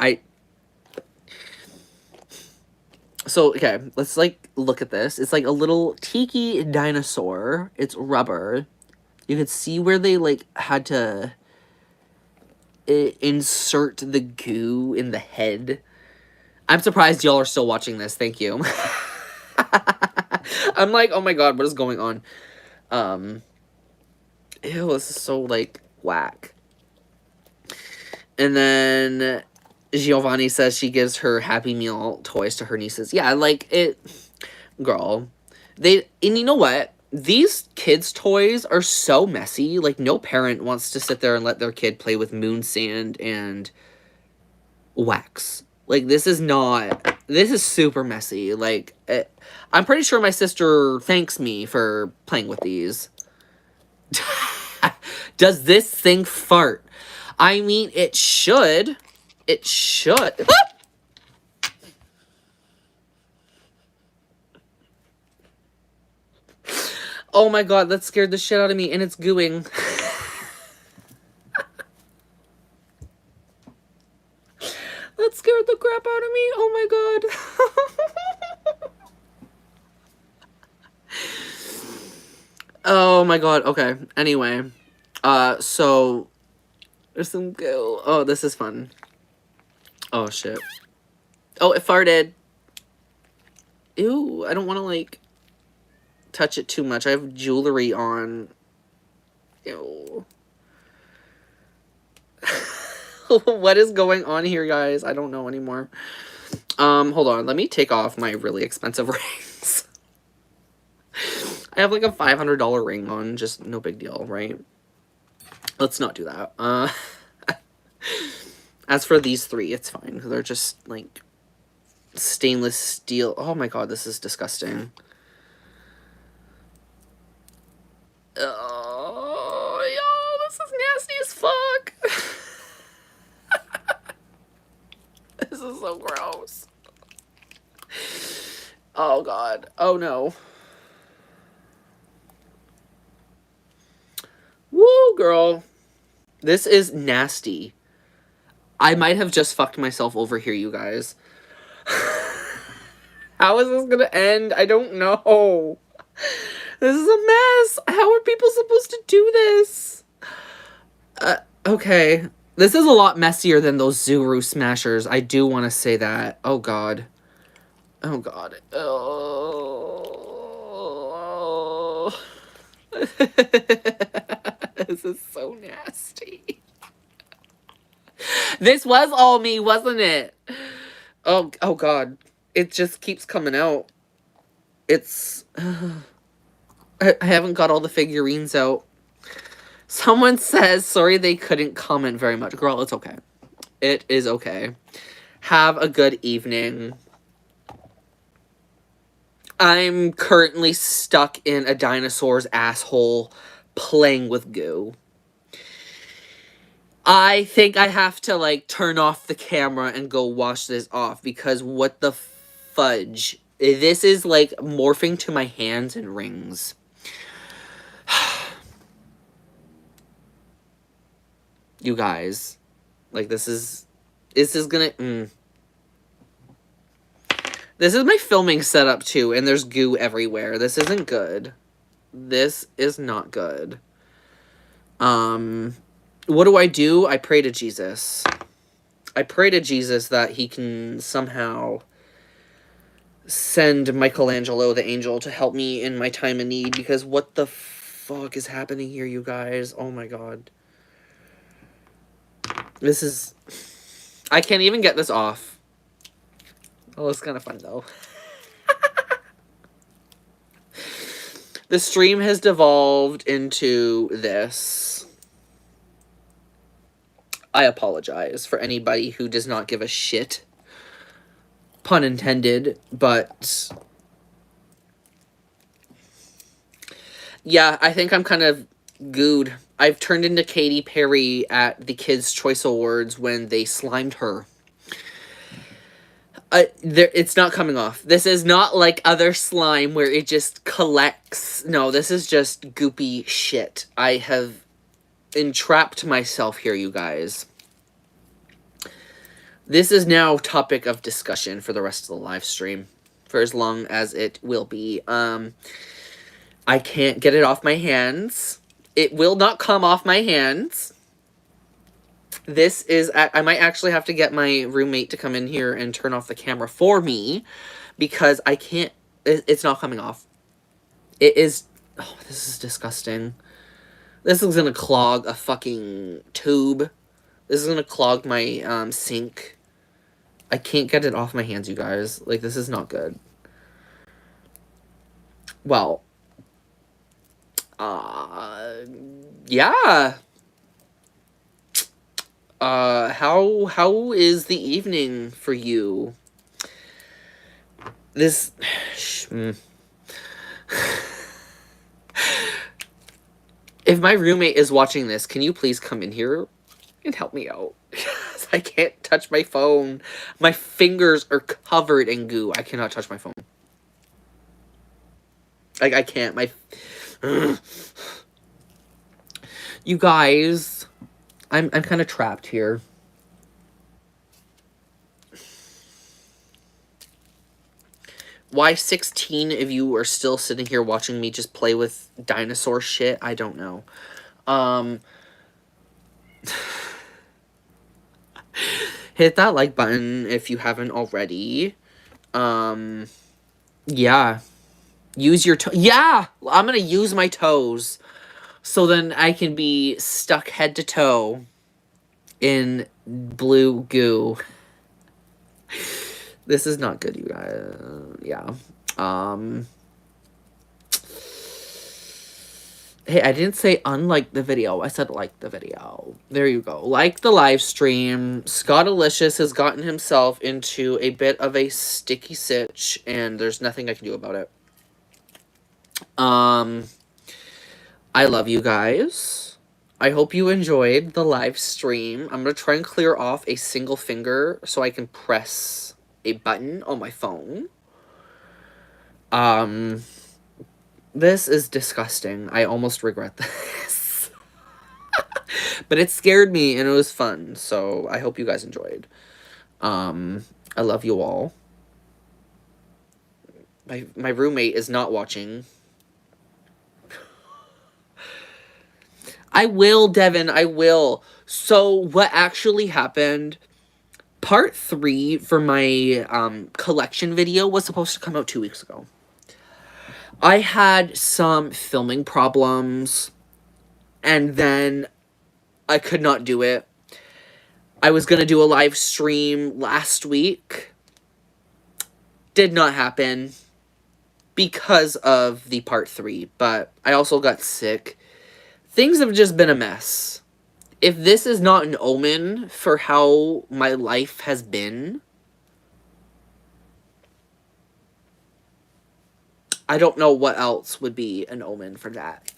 So, okay, let's, like, look at this. It's, like, a little tiki dinosaur. It's rubber. You can see where they, like, had to insert the goo in the head. I'm surprised y'all are still watching this. Thank you. I'm like, oh my god, what is going on? Ew, this is so, like, whack. And then... Giovanni says she gives her Happy Meal toys to her nieces. Yeah, like, it... Girl. And you know what? These kids' toys are so messy. Like, no parent wants to sit there and let their kid play with moon sand and wax. Like, this is not... This is super messy. Like, I'm pretty sure my sister thanks me for playing with these. Does this thing fart? I mean, it should... It should. Oh my god, that scared the shit out of me, and it's gooing. That scared the crap out of me. Oh my god. Oh my god, okay. Anyway. So... There's some goo. Oh, this is fun. Oh, shit. Oh, it farted. Ew, I don't want to, like, touch it too much. I have jewelry on. Ew. What is going on here, guys? I don't know anymore. Hold on. Let me take off my really expensive rings. I have, like, a $500 ring on. Just no big deal, right? Let's not do that. As for these three, it's fine. They're just, like, stainless steel. Oh my god, this is disgusting. Oh, yo, this is nasty as fuck. This is so gross. Oh god. Oh no. Woo, girl. This is nasty. I might have just fucked myself over here, you guys. How is this gonna end? I don't know. This is a mess. How are people supposed to do this? Okay. This is a lot messier than those Zuru smashers. I do want to say that. Oh, God. Oh, God. Oh. This is so nasty. This was all me, wasn't it? Oh, God. It just keeps coming out. It's... I haven't got all the figurines out. Someone says, sorry they couldn't comment very much. Girl, it's okay. It is okay. Have a good evening. I'm currently stuck in a dinosaur's asshole playing with goo. I think I have to, like, turn off the camera and go wash this off because what the fudge? This is, like, morphing to my hands and rings. You guys. Like, this is gonna... This is my filming setup, too, and there's goo everywhere. This isn't good. This is not good. What do? I pray to Jesus. I pray to Jesus that he can somehow send Michelangelo, the angel, to help me in my time of need, because what the fuck is happening here, you guys? Oh my god. This is... I can't even get this off. Oh, it's kind of fun, though. The stream has devolved into this. I apologize for anybody who does not give a shit. Pun intended, but... Yeah, I think I'm kind of gooed. I've turned into Katy Perry at the Kids' Choice Awards when they slimed her. It's not coming off. This is not like other slime where it just collects. No, this is just goopy shit. I have entrapped myself here, you guys. This is now topic of discussion for the rest of the live stream. For as long as it will be. I can't get it off my hands. It will not come off my hands. This is... I might actually have to get my roommate to come in here and turn off the camera for me. Because I can't... It's not coming off. It is... Oh, this is disgusting. This is gonna clog a fucking tube. This is gonna clog my sink. I can't get it off my hands, you guys. Like, this is not good. Well... yeah. How is the evening for you? This... If my roommate is watching this, can you please come in here and help me out? Because I can't touch my phone. My fingers are covered in goo. I cannot touch my phone. Like, I can't. You guys, I'm kind of trapped here. Why 16 of you are still sitting here watching me just play with dinosaur shit? I don't know. Hit that like button if you haven't already. Yeah. Use your toe. Yeah! I'm gonna use my toes. So then I can be stuck head to toe in blue goo. This is not good, you guys. Yeah. Hey, I didn't say unlike the video. I said like the video. There you go. Like the live stream. Scottalicious has gotten himself into a bit of a sticky sitch, and there's nothing I can do about it. I love you guys. I hope you enjoyed the live stream. I'm going to try and clear off a single finger so I can press a button on my phone. This is disgusting. I almost regret this. But it scared me and it was fun. So I hope you guys enjoyed. I love you all. My roommate is not watching. I will, Devin. I will. So what actually happened, part 3 for my collection video was supposed to come out 2 weeks ago. I had some filming problems, and then I could not do it. I was going to do a live stream last week. Did not happen because of the part 3, but I also got sick. Things have just been a mess. If this is not an omen for how my life has been, I don't know what else would be an omen for that.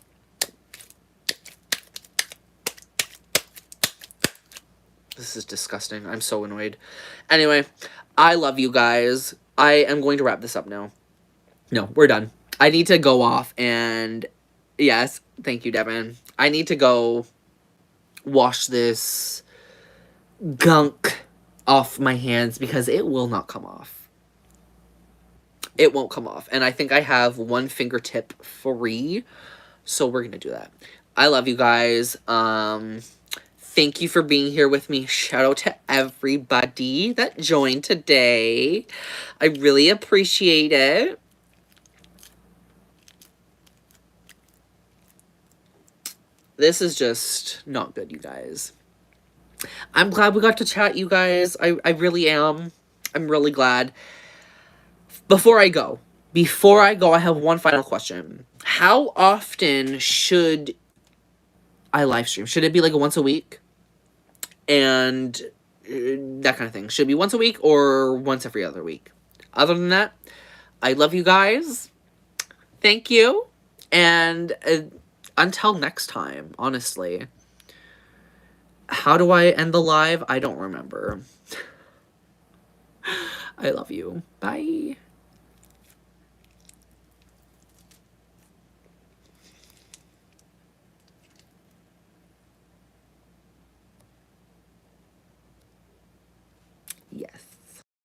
This is disgusting. I'm so annoyed. Anyway, I love you guys. I am going to wrap this up now. No, we're done. I need to go off and... Yes, thank you, Devin. I need to go wash this gunk off my hands because it will not come off. It won't come off. And I think I have one fingertip free. So we're going to do that. I love you guys. Thank you for being here with me. Shout out to everybody that joined today. I really appreciate it. This is just not good, you guys. I'm glad we got to chat, you guys. I really am. I'm really glad. Before I go, I have one final question. How often should I live stream? Should it be like a once a week? And that kind of thing. Should it be once a week or once every other week? Other than that, I love you guys. Thank you. And until next time, honestly. How do I end the live? I don't remember. I love you. Bye.